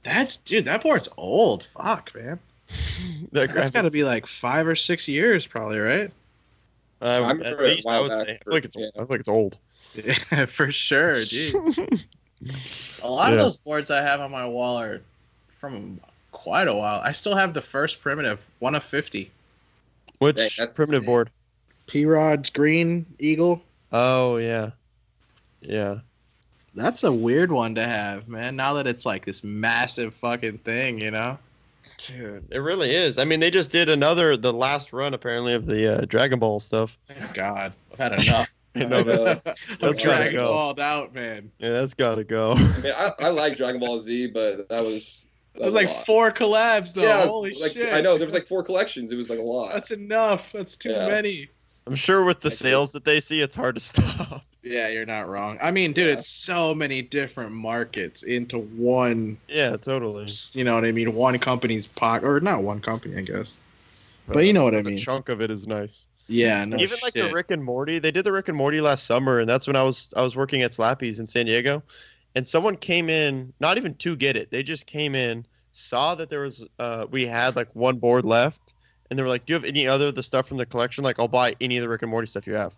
S3: That board's old. Fuck, man. That's got to be like 5 or 6 years, probably, right?
S2: At least I would say.
S4: I feel like it's old.
S3: Yeah, for sure, dude. A lot of those boards I have on my wall are from quite a while. I still have the first primitive, 1 of 50.
S4: Which primitive board?
S3: P-Rod's Green Eagle.
S4: Oh, yeah. Yeah.
S3: That's a weird one to have, man, now that it's like this massive fucking thing, you know?
S4: Dude, it really is. I mean, they just did the last run, apparently, of the Dragon Ball stuff.
S3: Thank God. I've had enough.
S4: I know, that's gotta go.
S3: Balled out, man.
S4: Yeah, that's gotta go.
S2: I mean, I like Dragon Ball Z, but that was
S3: like 4 collabs, though.
S2: Yeah,
S3: holy shit.
S2: I know, there was like 4 collections. It was like a lot.
S3: That's enough. That's too many.
S4: I'm sure with the sales that they see, it's hard to stop.
S3: Yeah, you're not wrong. I mean, dude, it's so many different markets into one.
S4: Yeah, totally.
S3: You know what I mean? One company's pocket, or not one company, I guess. But you know what I mean.
S4: A chunk of it is nice.
S3: Yeah, no
S4: even
S3: shit.
S4: like the Rick and Morty. They did the Rick and Morty last summer, and that's when I was working at Slappy's in San Diego, and someone came in, not even to get it. They just came in, saw that there was we had like 1 board left, and they were like, "Do you have any other of the stuff from the collection? Like, I'll buy any of the Rick and Morty stuff you have."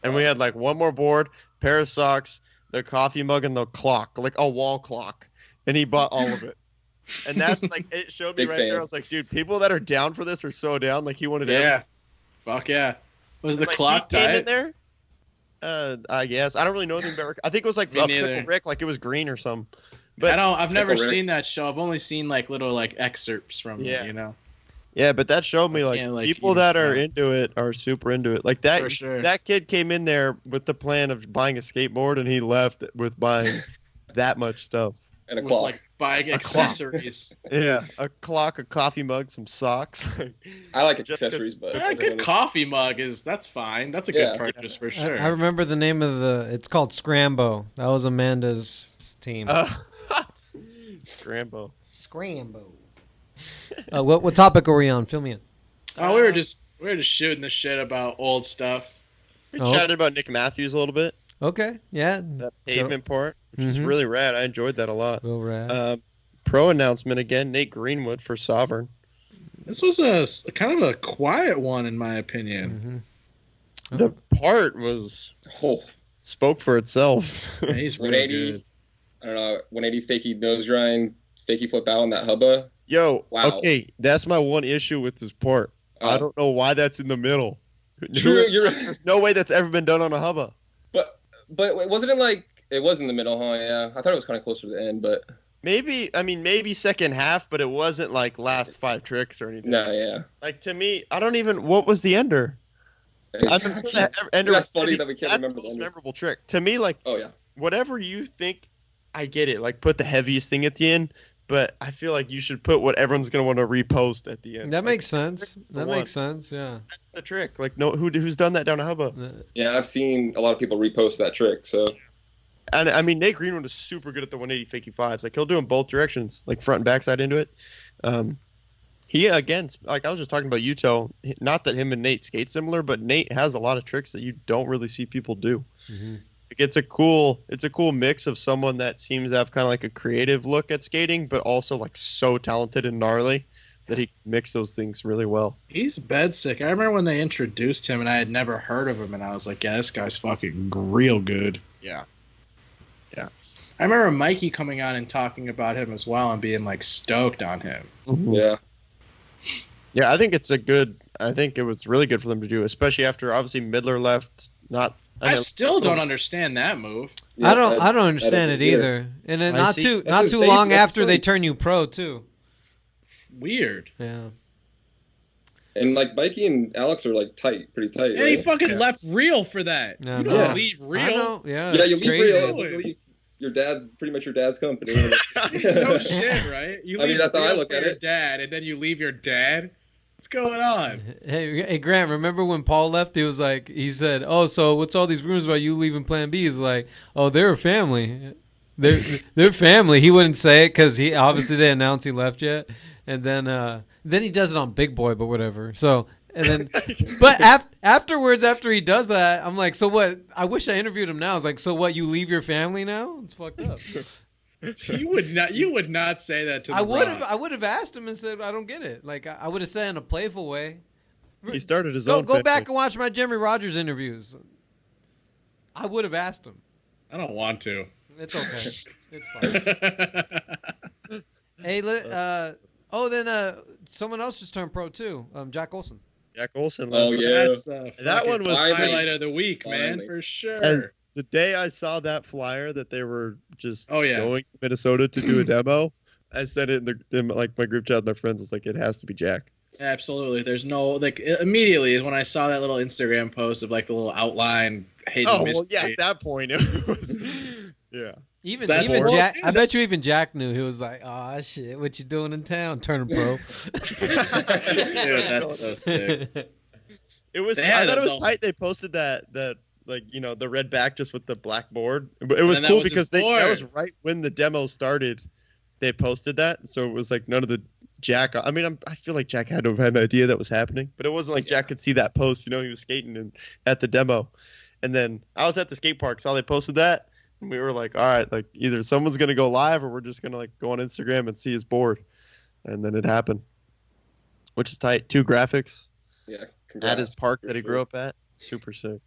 S4: And we had like 1 more board, pair of socks, the coffee mug, and the clock, like a wall clock. And he bought all of it. And that's like, it showed me there. I was like, dude, people that are down for this are so down. Like, he wanted to.
S3: Yeah. Fuck yeah. Was the
S4: like,
S3: clock tight?
S4: In there? I guess. I don't really know anything about Rick. I think it was like Pickle Rick, like it was green or something. But
S3: I've never seen that show. I've only seen like little like excerpts from it, you know.
S4: Yeah, but that showed me like people that are into it are super into it. Like that, that kid came in there with the plan of buying a skateboard, and he left with buying that much stuff.
S2: And a clock.
S3: Like buying accessories.
S4: Yeah, a clock, a coffee mug, some socks.
S2: I like accessories, but
S3: a good coffee mug that's fine. That's a good purchase for sure.
S1: I remember the name of it's called Scrambo. That was Amanda's team.
S4: Scrambo.
S1: What topic are we on? Fill me in.
S3: Oh, we were just shooting the shit about old stuff.
S4: We chatted about Nick Matthews a little bit.
S1: Okay, yeah.
S4: That pavement part, which is really rad. I enjoyed that a lot.
S1: Real rad.
S4: Pro announcement again, Nate Greenwood for SOVRN.
S3: This was a kind of a quiet one, in my opinion.
S4: Mm-hmm. The part was spoke for itself.
S3: Yeah, he's really good.
S2: I don't know, 180 fakie nose grind, fakie flip out on that hubba.
S4: Yo, okay, that's my one issue with this part. I don't know why that's in the middle.
S2: True,
S4: there's no way that's ever been done on a hubba.
S2: But wasn't it like it was in the middle, huh? Yeah, I thought it was kind of closer to the end, but
S4: maybe second half, but it wasn't like last 5 tricks or anything.
S2: No, yeah.
S4: Like to me, I don't even. What was the ender? I've been saying that ender.
S2: That's funny that we can't remember the ender.
S4: Memorable trick to me. Like, whatever you think, I get it. Like, put the heaviest thing at the end. But I feel like you should put what everyone's going to want to repost at the end.
S1: That makes sense. That makes sense, yeah.
S4: That's the trick. Like, who's done that down a hubba?
S2: Yeah, I've seen a lot of people repost that trick, so.
S4: And, I mean, Nate Greenwood is super good at the 180 fakie fives. Like, he'll do them both directions, like front and backside into it. He, again, like I was just talking about Yuto, not that him and Nate skate similar, but Nate has a lot of tricks that you don't really see people do. Mm-hmm. It's a cool mix of someone that seems to have kind of like a creative look at skating, but also like so talented and gnarly that he mixed those things really well.
S3: He's bed sick. I remember when they introduced him and I had never heard of him, and I was like, yeah, this guy's fucking real good.
S4: Yeah.
S3: I remember Mikey coming on and talking about him as well and being like stoked on him.
S4: Mm-hmm. Yeah, I think it was really good for them to do, especially after obviously Midler left not
S3: I still don't understand that move.
S1: Yeah, I don't understand it either. And then not too long after they turn you pro too.
S3: Weird.
S1: Yeah.
S2: And like Mikey and Alex are like pretty tight.
S3: And he fucking left real for that.
S1: No,
S3: you don't leave real.
S1: I know. Yeah,
S2: you leave real. You leave your dad's pretty much your dad's company.
S3: No shit, right? You leave
S2: that's how I look at
S3: your
S2: it.
S3: Dad, and then you leave your dad. What's going on?
S1: Hey, Grant, remember when Paul left? He said, "Oh, so what's all these rumors about you leaving Plan B?" He's like, "Oh, they're a family. They're family." He wouldn't say it because he obviously didn't announce he left yet. And then he does it on Big Boy, but whatever. So and then, but afterwards, after he does that, I'm like, so what? I wish I interviewed him now. I was like, so what? You leave your family now? It's fucked up.
S3: You would not say that to the
S1: I would have asked him and said, I don't get it. Like I would have said in a playful way.
S4: He started his own.
S1: Go back and watch my Jimmy Rogers interviews. I would have asked him.
S3: I don't want to.
S1: It's okay. It's fine. Hey, then someone else just turned pro too. Jack Olson.
S4: Jack Olson.
S2: Oh yeah,
S4: that one was
S3: highlight of the week, man, for sure.
S4: And the day I saw that flyer that they were just
S3: going
S4: to Minnesota to do a demo, I said it in like my group chat with my friends. It's like it has to be Jack.
S3: Absolutely. There's no like immediately when I saw that little Instagram post of like the little outline.
S4: Well, yeah. At that point, it was
S1: Even Jack, I bet you even Jack knew. He was like, "Oh shit, what you doing in town? Turning pro."
S3: Dude, that's so sick.
S4: It was. I thought it was tight. They posted that like the red back just with the black board. It was cool because that was right when the demo started. They posted that, so it was like none of the Jack. I mean, I feel like Jack had to have had an idea that was happening, but it wasn't like Jack could see that post. He was skating at the demo, and then I was at the skate park, saw they posted that. We were like, all right, like either someone's going to go live or we're just going to like go on Instagram and see his board. And then it happened, which is tight. 2 graphics at his park that he grew up at. Super sick.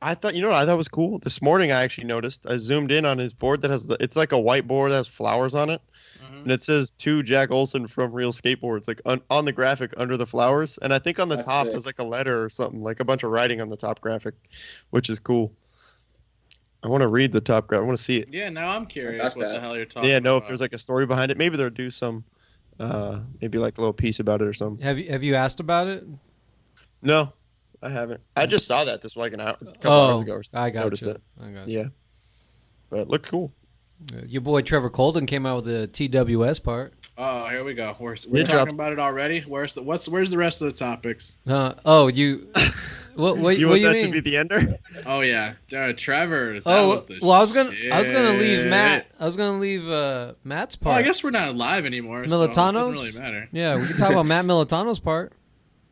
S4: I thought, what I thought was cool? This morning I actually noticed, I zoomed in on his board that has it's like a white board that has flowers on it. Mm-hmm. And it says to Jack Olson from Real Skateboards, like on the graphic under the flowers. And I think on the top there's like a letter or something, like a bunch of writing on the top graphic, which is cool. I want to read the top graph. I want to see it.
S3: Yeah, now I'm curious what the hell you're talking about.
S4: Yeah, no, if there's like a story behind it. Maybe they'll do some, maybe like a little piece about it or something.
S1: Have you asked about it?
S4: No, I haven't. I just saw that this like a couple hours ago.
S1: I got
S4: it. Yeah, but it looked cool.
S1: Your boy Trevor Colden came out with the TWS part.
S3: Oh, here we go. We're talking about it already. Where's the rest of the topics?
S1: You. What
S4: you
S1: want
S4: that
S1: mean?
S4: to be the ender?
S3: Oh yeah, Trevor.
S1: I was gonna leave Matt. I was gonna leave Matt's part.
S3: Well, I guess we're not live anymore.
S1: Militano's?
S3: So it doesn't really matter.
S1: Yeah, we can talk about Matt Militano's part.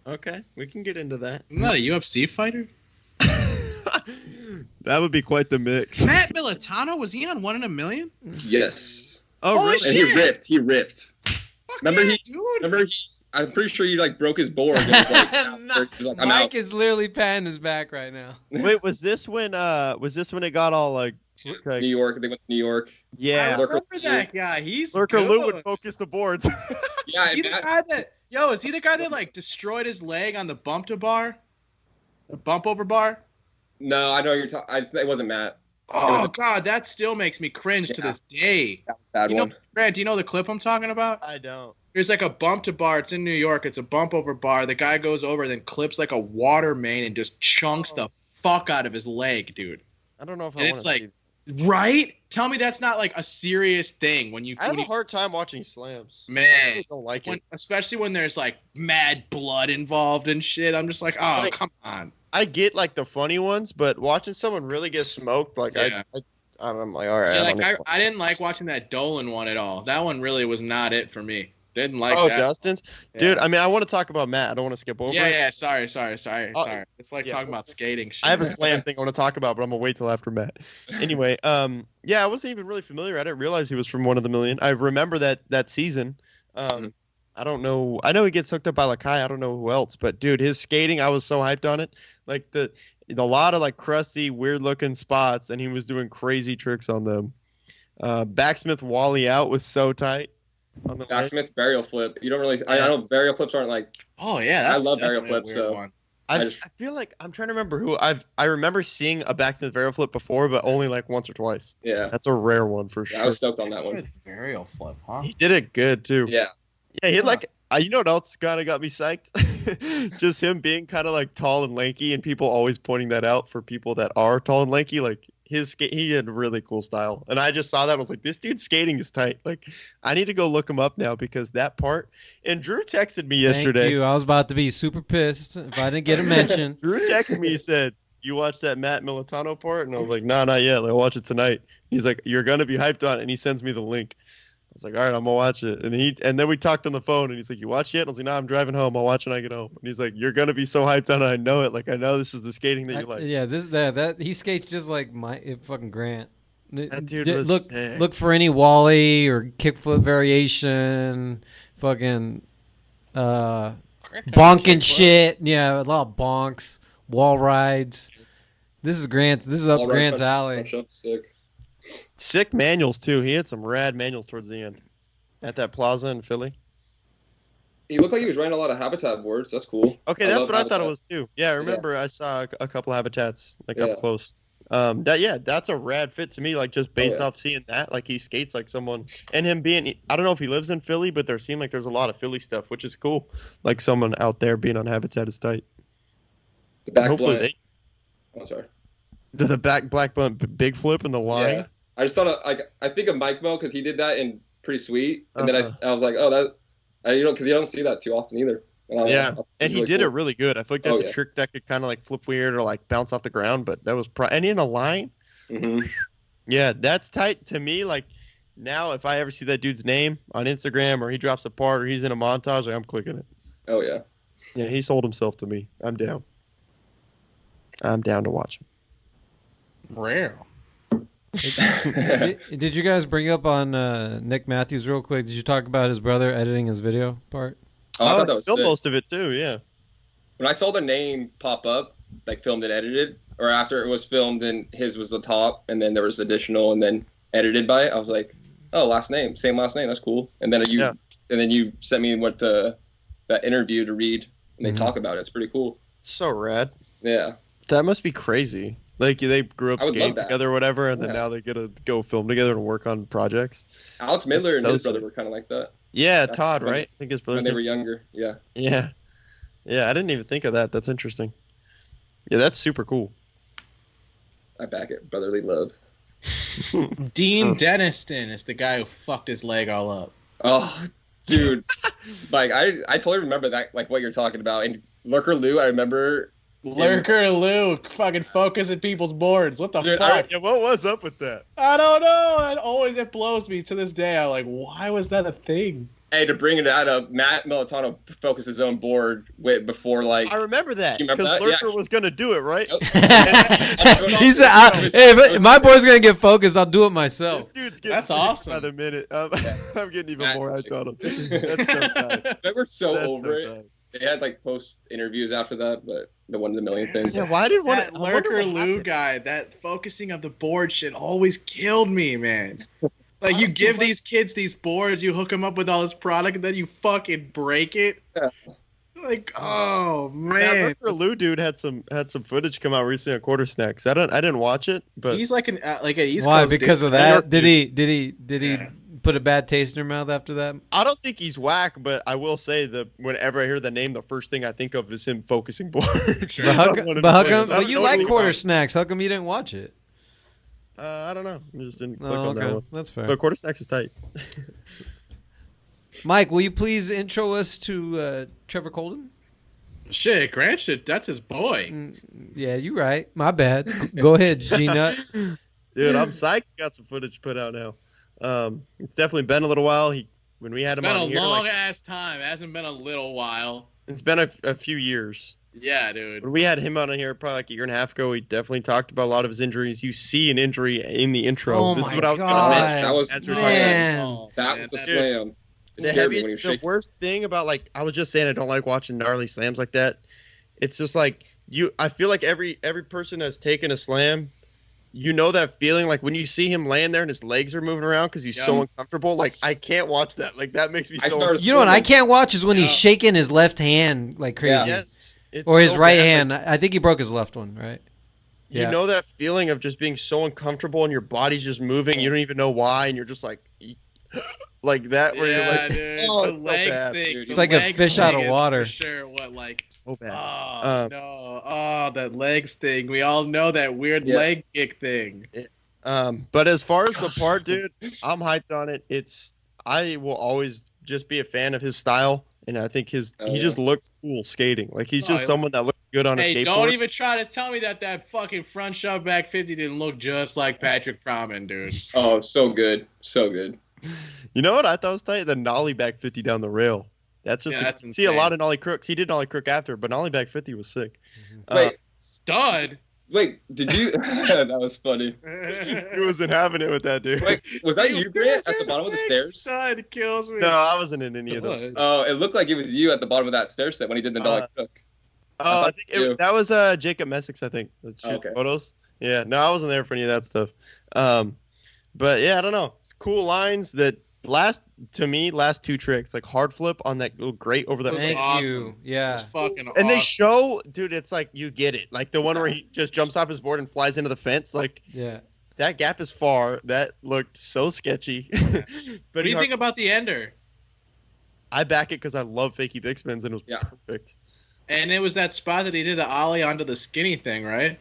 S4: Okay, we can get into that.
S3: I'm not a UFC fighter.
S4: That would be quite the mix.
S3: Matt Militano, was he on 1 in a Million?
S2: Yes.
S3: Oh, really?
S2: And he ripped. Remember I'm pretty sure you like broke his board. And
S1: Mike is literally patting his back right now.
S4: Wait, was this when it got all like
S2: New York? They went to New York.
S4: Yeah,
S3: I remember that guy. He's
S4: Lurker Lou would focus the boards.
S2: Yeah,
S3: is he the guy that like destroyed his leg on the bump over bar?
S2: No, I know you're talking. It wasn't Matt.
S3: Oh God, that still makes me cringe to this day.
S2: Bad one.
S3: Grant, do you know the clip I'm talking about?
S4: I don't.
S3: There's like a bump to bar. It's in New York. It's a bump over bar. The guy goes over and then clips like a water main and just chunks the fuck out of his leg, dude.
S4: I don't know if
S3: I want to see. Right? Tell me that's not like a serious thing when you.
S4: I have a hard time watching slams.
S3: Man,
S4: I really don't like it,
S3: especially when there's like mad blood involved and shit. I'm just like, oh, come on.
S4: I get like the funny ones, but watching someone really get smoked, like I'm like, all right.
S3: Yeah, I didn't like watching that Dolan one at all. That one really was not it for me. Didn't like that.
S4: Justin's? Dude, I mean, I want to talk about Matt. I don't want to skip over it.
S3: Yeah, sorry. It's like talking about skating shit.
S4: I have a slam thing I want to talk about, but I'm going to wait till after Matt. Anyway, I wasn't even really familiar. I didn't realize he was from 1 in a Million. I remember that season. I don't know. I know he gets hooked up by Lakai. I don't know who else. But, dude, his skating, I was so hyped on it. Like, a lot of, like, crusty, weird-looking spots, and he was doing crazy tricks on them. Backsmith Wally out was so tight. On the
S2: Backsmith burial flip. You don't really. I know burial flips aren't like.
S3: Oh yeah, that's
S2: I love burial flips. So
S3: one.
S4: I feel like I'm trying to remember who I remember seeing a backsmith varial flip before, but only like once or twice.
S2: Yeah,
S4: that's a rare one for sure.
S2: I was stoked on that one.
S3: Varial flip, huh?
S4: He did it good too.
S2: Yeah,
S4: he had like you know what else kind of got me psyched? Just him being kind of like tall and lanky, and people always pointing that out for people that are tall and lanky. Like he had really cool style, and I just saw that. I was like, this dude's skating is tight. Like, I need to go look him up now because that part. And Drew texted me yesterday.
S1: Thank you. I was about to be super pissed if I didn't get a mention.
S4: Drew texted me. He said, "You watched that Matt Militano part?" And I was like, "No, not yet. I'll watch it tonight." He's like, "You're gonna be hyped on it," and he sends me the link. I was like, all right, I'm gonna watch it. And then we talked on the phone, and he's like, you watch it? And I was like, no, I'm driving home. I'll watch when I get home. And he's like, you're gonna be so hyped on it. I know it. Like, I know this is the skating that you like.
S1: Yeah, that he skates just like my fucking Grant.
S4: That dude was sick.
S1: Look for any Wally or kickflip variation, fucking bonking shit. Yeah, a lot of bonks, wall rides. This is Grant's. This is up Grant's alley.
S4: Sick manuals too. He had some rad manuals towards the end at that plaza in Philly.
S2: He looked like he was riding a lot of Habitat boards. That's cool.
S4: Okay, that's what I thought it was too. Yeah, I remember I saw a couple Habitats like up close. That's a rad fit to me. Like just based off seeing that, like he skates like someone, and him being. I don't know if he lives in Philly, but there seemed like there's a lot of Philly stuff, which is cool. Like someone out there being on Habitat is tight.
S2: The back blunt. Oh, sorry.
S4: The back black blunt big flip in the line.
S2: Yeah. I just thought I think of Mike Mo because he did that in Pretty Sweet, and then I was like, oh, that because you don't see that too often either.
S4: And he did it really good. I feel like that's a trick that could kind of like flip weird or like bounce off the ground, but that was and in a line.
S2: Mm-hmm.
S4: Yeah, that's tight to me. Like now, if I ever see that dude's name on Instagram or he drops a part or he's in a montage, like, I'm clicking it.
S2: Oh yeah.
S4: Yeah, he sold himself to me. I'm down. I'm down to watch him.
S3: Rare.
S1: Did you guys bring up on Nick Matthews real quick? Did you talk about his brother editing his video part?
S2: Oh, I thought that was
S4: filmed most of it too. Yeah.
S2: When I saw the name pop up, like filmed and edited, or after it was filmed and his was the top, and then there was additional and then edited by it, I was like, oh, same last name. That's cool. And then you sent me that interview to read, and they talk about it. It's pretty cool.
S4: So rad.
S2: Yeah.
S4: That must be crazy. Like they grew up skating together or whatever, and then now they get to go film together and work on projects.
S2: Alex Midler and his brother were kind of like that.
S4: Yeah, Todd, right? I think his brother.
S2: When they were younger, yeah.
S4: Yeah. Yeah, I didn't even think of that. That's interesting. Yeah, that's super cool.
S2: I back it. Brotherly love.
S3: Dean Denniston is the guy who fucked his leg all up.
S2: Oh, dude. Like, I totally remember that, like, what you're talking about. And Lurker Lou, I remember...
S3: Lurker Lou fucking focusing people's boards. What the fuck?
S4: What was up with that?
S3: I don't know. It blows me to this day. I'm like, why was that a thing?
S2: Hey, to bring it out of Matt Militano focused his own board before, like...
S4: I remember that, because Lurker was going to do it, right?
S1: He said, hey, if my board's going to get focused, I'll do it myself.
S4: This dude's getting
S3: awesome.
S4: by the minute. I'm getting even more hyped on him. That's so tight.
S2: They were so over it. They had, like, post interviews after that, but the 1 in a million thing.
S4: Yeah, why did
S3: that Lurker Lou guy, that focusing of the board shit always killed me, man. Like, you give these kids these boards, you hook them up with all this product, and then you fucking break it. Yeah. Like, oh man.
S4: That Lurker Lou dude had some footage come out recently on Quarter Snacks. I didn't watch it, but
S3: he's like an East
S1: Why?
S3: Coast
S1: Because
S3: dude.
S1: of that? Did he put a bad taste in your mouth after that?
S4: I don't think he's whack, but I will say that whenever I hear the name, the first thing I think of is him focusing board.
S1: Sure. But how come? But you like Quarter Snacks? How come you didn't watch it?
S4: I don't know. I just didn't click on that one.
S1: That's fair.
S4: But Quarter Snacks is tight.
S1: Mike, will you please intro us to Trevor Colden?
S3: Shit, Grant shit. That's his boy.
S1: Yeah, you're right. My bad. Go ahead, G-Nut.
S4: Dude, I'm psyched. Got some footage put out now. It's definitely been a little while. When we had him on here,
S3: it's been a long ass time. It hasn't been a little while.
S4: It's been a few years.
S3: Yeah, dude.
S4: When we had him on here probably like a year and a half ago, we definitely talked about a lot of his injuries. You see an injury in the intro.
S1: Oh
S4: this
S1: my
S4: is what I was
S1: God.
S2: That was a slam.
S4: The worst thing about, like, I was just saying, I don't like watching gnarly slams like that. It's just like I feel like every person that's taken a slam, you know that feeling, like when you see him laying there and his legs are moving around because he's so uncomfortable. Like, I can't watch that. Like, that makes me so.
S1: You know what I can't watch is when he's shaking his left hand like crazy.
S4: Yes.
S1: or his
S4: so
S1: right
S4: bad.
S1: hand. I think he broke his left one, right?
S4: You know that feeling of just being so uncomfortable and your body's just moving. You don't even know why, and you're just like that. Where you're like,
S3: dude,
S4: oh,
S3: the
S4: it's
S3: legs
S4: so bad.
S3: thing.
S1: It's like a fish out of water.
S3: For sure, what like?
S4: So bad.
S3: Oh no! Oh, that legs thing. We all know that weird leg kick thing.
S4: But as far as the part, dude, I'm hyped on it. I will always just be a fan of his style, and I think he just looks cool skating. Like he's just someone that looks good on a skateboard. Hey,
S3: don't even try to tell me that fucking front shove back 50 didn't look just like Patrick Pavement, dude.
S2: Oh, so good, so good.
S4: You know what I thought was tight? The nollie back 50 down the rail. That's just see a lot of nollie crooks. He did nollie crook after, but nollie back 50 was sick.
S2: Wait,
S3: stud.
S2: Wait, did you? That was funny.
S4: He wasn't having it with that dude.
S2: Wait, was that you, Grant, at the bottom of the stairs?
S3: Stud kills me.
S4: No, I wasn't in any of those.
S2: Oh, it looked like it was you at the bottom of that stair set when he did the nollie crook.
S4: Oh, I think that was Jacob Messick's, I think. Photos. Yeah, no, I wasn't there for any of that stuff. But yeah, I don't know. It's cool lines that last two tricks, like hard flip on that little grate over the.
S1: Thank you. Yeah.
S3: Fucking
S4: and they show, dude, it's like you get it. Like the one where he just jumps off his board and flies into the fence. Like that gap is far. That looked so sketchy.
S3: But what do you think about the ender?
S4: I back it because I love fakey big spins and it was perfect.
S3: And it was that spot that he did the ollie onto the skinny thing, right?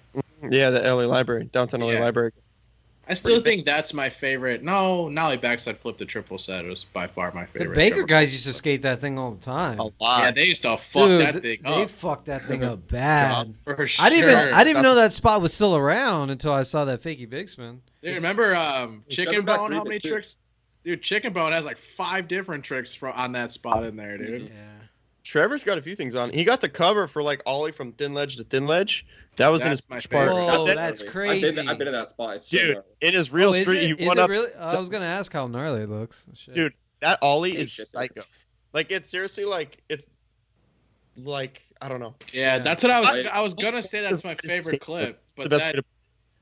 S4: Yeah, the LA Library, downtown LA Library.
S3: I still think that's my favorite. No, nollie backside flip the triple set was by far my favorite.
S1: The Baker guys used to skate that thing all the time.
S4: A lot.
S3: Yeah, they used to fuck that thing up.
S1: They fucked that thing up bad.
S3: For sure.
S1: I didn't even know that spot was still around until I saw that fakey big spin.
S3: Dude, remember Chicken Bone? How many tricks? Dude, Chicken Bone has like 5 different tricks on that spot in there, dude.
S1: Yeah.
S4: Trevor's got a few things on. He got the cover for like ollie from thin ledge to thin ledge. That was in his
S3: my
S4: part.
S1: Oh, that's crazy.
S2: I've been in that spot. It's
S4: dude,
S2: so
S4: in his real street, he went up.
S1: Really? I was gonna ask how gnarly it looks. Shit.
S4: Dude, that ollie is psycho. Like it's seriously like it's like I don't know.
S3: Yeah, that's what I was gonna say. That's my favorite clip, but that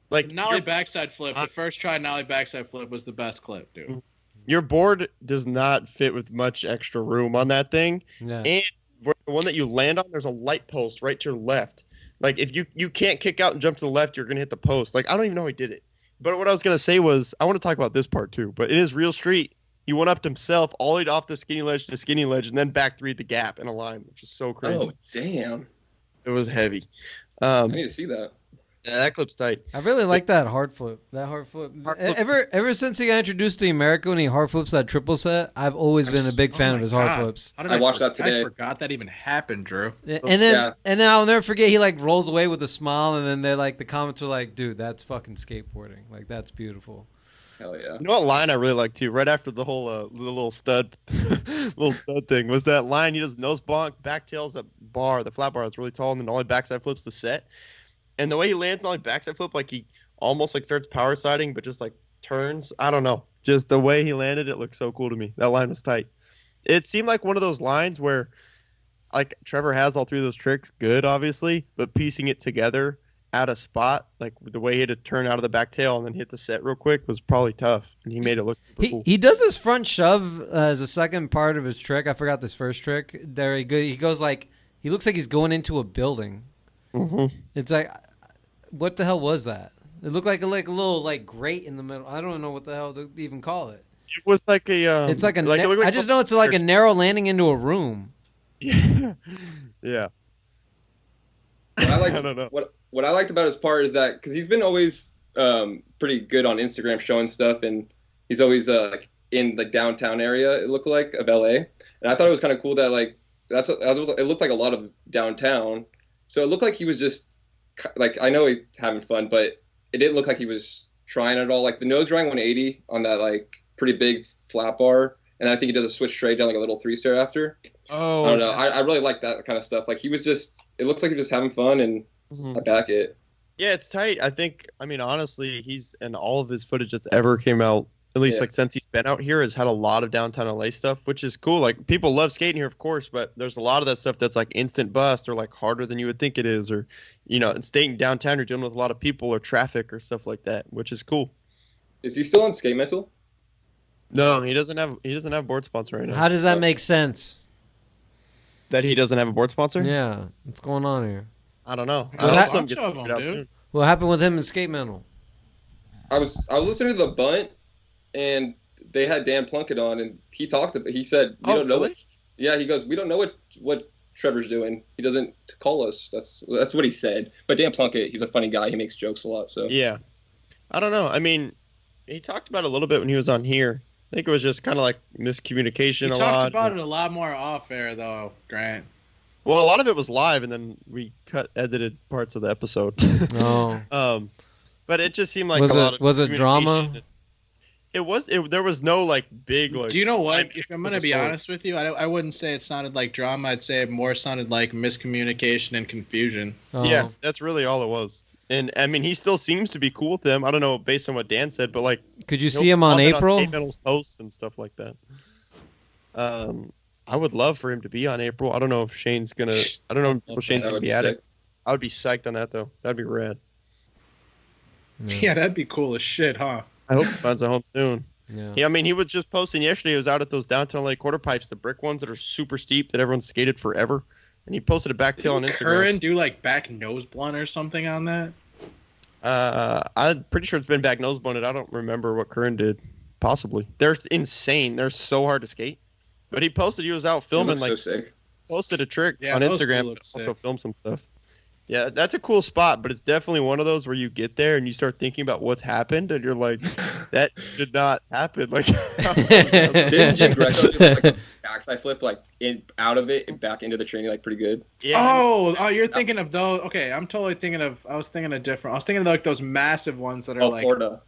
S3: like nollie backside flip. The first try nollie backside flip was the best clip, dude.
S4: Your board does not fit with much extra room on that thing,
S1: yeah.
S4: And the one that you land on, there's a light post right to your left. Like if you can't kick out and jump to the left, you're gonna hit the post. Like I don't even know how he did it. But what I was gonna say was I want to talk about this part too. But in his real street, he went up to himself, ollied off the skinny ledge to skinny ledge, and then back 3 the gap in a line, which is so crazy.
S2: Oh damn!
S4: It was heavy.
S2: I need to see that.
S4: Yeah, that clip's tight.
S1: I really like that hard flip. Ever since he got introduced to America when he hard flips that triple set, I've always been a big fan of his hard flips.
S2: I watched that today.
S3: I forgot that even happened, Drew.
S1: And then I'll never forget he like rolls away with a smile, and then they're like the comments are like, "Dude, that's fucking skateboarding. Like that's beautiful."
S2: Hell yeah!
S4: You know what line I really like too? Right after the whole little stud thing was that line. He does nose bonk, back tails that bar, the flat bar that's really tall, and then only backside flips the set. And the way he lands on like backside flip, like he almost like starts power siding, but just like turns. I don't know. Just the way he landed, it looked so cool to me. That line was tight. It seemed like one of those lines where, like Trevor has all 3 of those tricks, good obviously, but piecing it together at a spot, like the way he had to turn out of the back tail and then hit the set real quick was probably tough, and he made it look super cool.
S1: He does his front shove as a second part of his trick. I forgot this first trick. There he goes like he looks like he's going into a building.
S4: Mm-hmm.
S1: It's like, what the hell was that? It looked like a little like grate in the middle. I don't know what the hell to even call it.
S4: It was like a.
S1: It's like I just know it's like a narrow landing into a room.
S4: Yeah. Yeah.
S2: I don't know. What I liked about his part is that because he's been always pretty good on Instagram showing stuff, and he's always like in the downtown area. It looked like of LA, and I thought it was kind of cool that like it looked like a lot of downtown. So it looked like he was just like, I know he's having fun, but it didn't look like he was trying at all. Like the nose drawing 180 on that like pretty big flat bar, and I think he does a switch straight down like a little 3-stair after.
S4: Oh,
S2: I don't know. I really like that kind of stuff. Like he was just, it looks like he was just having fun, and I back it.
S4: Yeah, it's tight. I mean, honestly, he's in all of his footage that's ever came out, at least like since he's been out here, has had a lot of downtown LA stuff, which is cool. Like people love skating here, of course, but there's a lot of that stuff that's like instant bust or like harder than you would think it is, or and staying downtown, you're dealing with a lot of people or traffic or stuff like that, which is cool.
S2: Is he still on Skate Mental?
S4: No, he doesn't have board sponsor right now.
S1: How does that make sense?
S4: That he doesn't have a board sponsor?
S1: Yeah. What's going on here?
S4: I don't know.
S1: What
S4: I hope
S1: hap-
S4: something gets figured out soon.
S1: What happened with him in Skate Mental?
S2: I was listening to the Bunt, and they had Dan Plunkett on, and he talked about. He said, "We don't know
S4: really?
S2: Yeah, he goes, "We don't know what Trevor's doing. He doesn't call us." That's what he said. But Dan Plunkett, he's a funny guy. He makes jokes a lot. So
S4: Yeah. I don't know. I mean, he talked about it a little bit when he was on here. I think it was just kind of like miscommunication
S3: He
S4: a lot.
S3: talked about it a lot more off air though, Grant.
S4: Well, a lot of it was live, and then we edited parts of the episode.
S1: Oh.
S4: But it just seemed like
S1: Was
S4: a lot of
S1: was it drama?
S4: communication. It was. There was no like big like.
S3: Do you know what? If I'm
S4: for
S3: gonna
S4: the
S3: be
S4: story.
S3: honest with you, I wouldn't say it sounded like drama. I'd say it more sounded like miscommunication and confusion.
S1: Oh.
S4: Yeah, that's really all it was. And I mean, he still seems to be cool with them. I don't know based on what Dan said, but like,
S1: Could you
S4: he'll
S1: see him on
S4: comment
S1: April?
S4: Skate Metal's posts and stuff like that. I would love for him to be on April. I don't know if Shane's gonna. I don't know if Shane's
S2: that
S4: gonna
S2: would
S4: be
S2: be
S4: at
S2: sick.
S4: it. I would be psyched on that though. That'd be rad.
S3: Yeah, that'd be cool as shit, huh?
S4: I hope he finds a home soon.
S1: Yeah.
S4: Yeah, I mean, he was just posting yesterday. He was out at those downtown LA quarter pipes, the brick ones that are super steep that everyone skated forever. And he posted a back tail on
S3: Did
S4: Instagram.
S3: Curran do like back nose blunt or something on that?
S4: I'm pretty sure it's been back nose blunted. I don't remember what Curran did. Possibly. They're insane. They're so hard to skate. But he posted he was out
S2: He
S4: filming,
S2: looks
S4: like,
S2: so sick.
S4: posted a trick
S3: Yeah,
S4: on
S3: those two
S4: Instagram,
S3: look
S4: but also
S3: sick.
S4: filmed some stuff. Yeah, that's a cool spot, but it's definitely one of those where you get there and you start thinking about what's happened, and you're like, that did not happen. Like,
S2: Didn't Jim Greco do like a backside flip like out of it and back into the training like pretty good?
S4: yeah,
S3: Oh, you're thinking of those. Okay, I'm totally thinking of. I was thinking of different. I was thinking of like those massive ones that are like.
S2: Florida.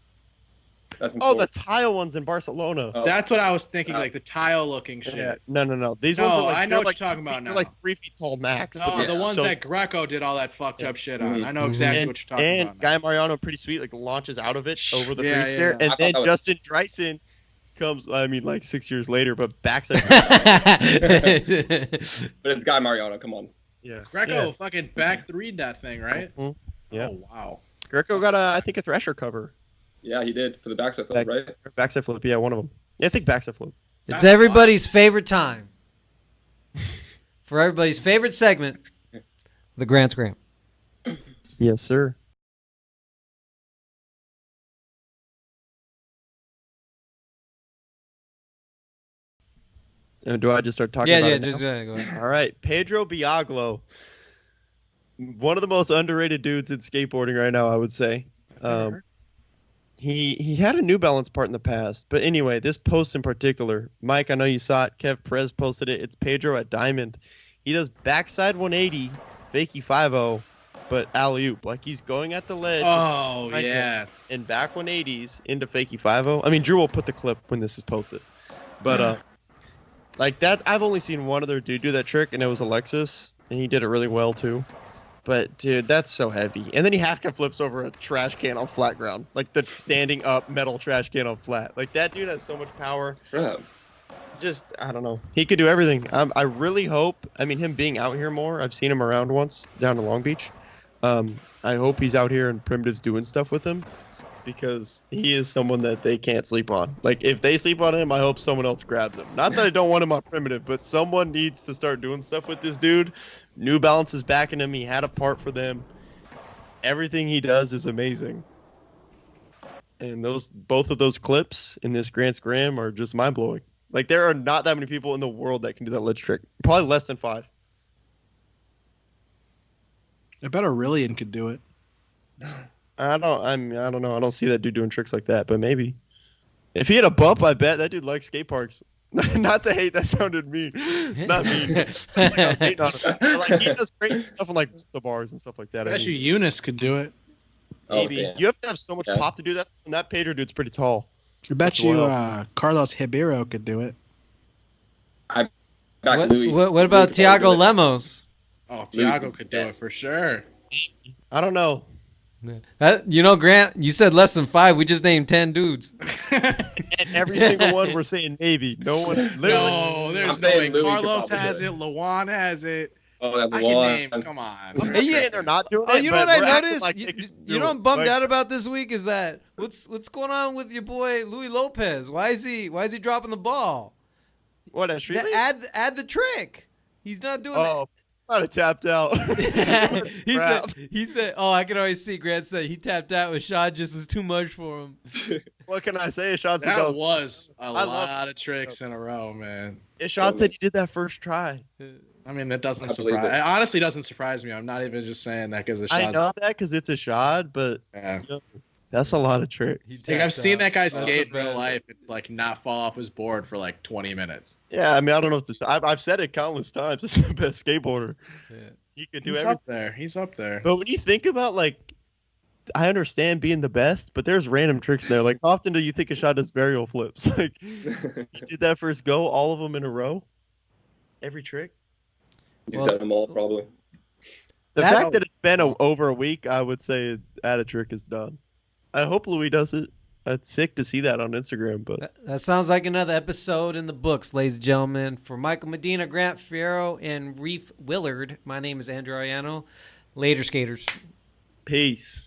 S2: That's in
S4: oh, the
S2: Florida.
S4: tile ones in Barcelona.
S2: Oh.
S3: That's what I was thinking, like the tile looking shit.
S4: Yeah. No. These
S3: No,
S4: ones are like,
S3: I know
S4: they're
S3: what
S4: like
S3: you're talking
S4: 2
S3: about
S4: feet-
S3: now.
S4: They're like 3 feet tall max.
S3: No,
S4: but
S3: the
S2: Yeah.
S3: ones
S4: so-
S3: that Greco did all that fucked up shit on.
S2: Mhm.
S3: I know exactly
S4: and,
S3: what you're talking
S4: and
S3: about.
S4: Guy Mariano, pretty sweet, like launches out of it over the
S3: Yeah,
S4: three
S3: yeah,
S4: there,
S3: yeah.
S4: and
S2: I
S4: then
S2: thought that was-
S4: Justin Dreisen comes. I mean, like 6 years later, but backs it.
S2: But it's Guy Mariano. Come on.
S4: Yeah,
S3: Greco fucking back 3'd that thing, right?
S4: Mhm. Yeah.
S3: Oh wow.
S4: Greco got I think a Thrasher cover.
S2: Yeah, he did for the backside flip, right?
S4: Backside flip, yeah, one of them. Yeah, I think backside flip.
S1: It's everybody's favorite time. For everybody's favorite segment, the Grant's Grant.
S4: Yes, sir. Do I just start talking about it now?
S1: Go ahead.
S4: All right, Pedro Biaglo, one of the most underrated dudes in skateboarding right now, I would say. He had a New Balance part in the past, but anyway, this post in particular, Mike, I know you saw it. Kev Perez posted it. It's Pedro at Diamond. He does backside 180, fakie 5-0, but alley-oop. Like he's going at the ledge.
S3: Oh
S4: Right
S3: yeah.
S4: And back 180s into fakie 5-0. I mean, Drew will put the clip when this is posted, but like that, I've only seen one other dude do that trick, and it was Alexis, and he did it really well too. But dude, that's so heavy. And then he half cab flips over a trash can on flat ground, like the standing up metal trash can on flat. Like that dude has so much power.
S2: Right.
S4: Just I don't know. He could do everything. I really hope. I mean, him being out here more. I've seen him around once down in Long Beach. I hope he's out here and Primitive's doing stuff with him, because he is someone that they can't sleep on. Like if they sleep on him, I hope someone else grabs him. Not that I don't want him on Primitive, but someone needs to start doing stuff with this dude. New Balance is backing him. He had a part for them. Everything he does is amazing. And both of those clips in this Grant's Graham are just mind blowing. Like there are not that many people in the world that can do that ledge trick. Probably less than 5.
S3: I bet Aurelian could do it.
S4: I don't know. I don't see that dude doing tricks like that, but maybe. If he had a bump, I bet that dude likes skate parks. Not to hate, that sounded mean. Not mean. Like I was hating on him. But, like, he does great stuff on like the bars and stuff like that.
S3: I bet you Eunice could do it.
S4: Maybe.
S2: Oh, damn.
S4: You have to have so much
S2: Okay.
S4: pop to do that. And that Pedro dude's pretty tall.
S3: I bet
S4: As
S3: you
S4: well.
S3: Carlos Ribeiro could do it.
S2: Back
S1: What,
S2: Louis.
S1: what about
S2: Louis
S1: Tiago
S2: Vuitton.
S1: Lemos?
S3: Oh, Tiago
S2: Louis-
S3: could do
S2: yes.
S3: it for sure.
S4: I don't know.
S1: Grant, you said less than 5. We just named 10 dudes.
S4: And every single one we're saying maybe. No one. Literally.
S3: No,
S2: I'm
S3: there's no way.
S2: saying Louis could
S3: Carlos
S2: probably
S3: has
S2: do
S3: it. Lawan has it.
S2: Oh, that
S3: I can
S2: one.
S3: name. Come on.
S4: I'm not
S1: Yeah.
S4: saying they're not doing
S1: Oh,
S4: it.
S1: you know
S4: but
S1: what I
S4: we're acting
S1: noticed?
S4: like
S1: You
S4: they could
S1: know
S4: do
S1: what
S4: it.
S1: I'm bummed
S4: Like,
S1: out about this week is that what's going on with your boy Louis Lopez? Why is he dropping the ball?
S4: What, a street league?
S1: Add the trick. He's not doing that.
S4: Might have tapped out.
S1: he said, "Oh, I can always see." Grant say he tapped out. With shot just was too much for him.
S4: What can I say? Shots
S3: that was a lot of tricks in a row, man.
S4: Shot said he did that first try.
S3: I mean, that doesn't surprise. It honestly doesn't surprise me. I'm not even just saying that because the shot.
S4: I know that because it's a shot, but that's a lot of tricks.
S3: I've seen that guy skate in real life and like not fall off his board for like 20 minutes.
S4: Yeah, I mean, I don't know if this. I've said it countless times. It's the best skateboarder. Yeah. He can do everything.
S3: He's up there.
S4: But when you think about like, I understand being the best, but there's random tricks in there. Like, how often do you think a shot does varial flips? Like, you did that first go, all of them in a row, every trick.
S2: He's done them all probably.
S4: The fact that it's been over a week, I would say add a trick is done. I hope Louis does it. It's sick to see that on Instagram. But
S1: that sounds like another episode in the books, ladies and gentlemen. For Michael Medina, Grant Fierro, and Reef Willard, my name is Andrew Ariano. Later, skaters.
S4: Peace.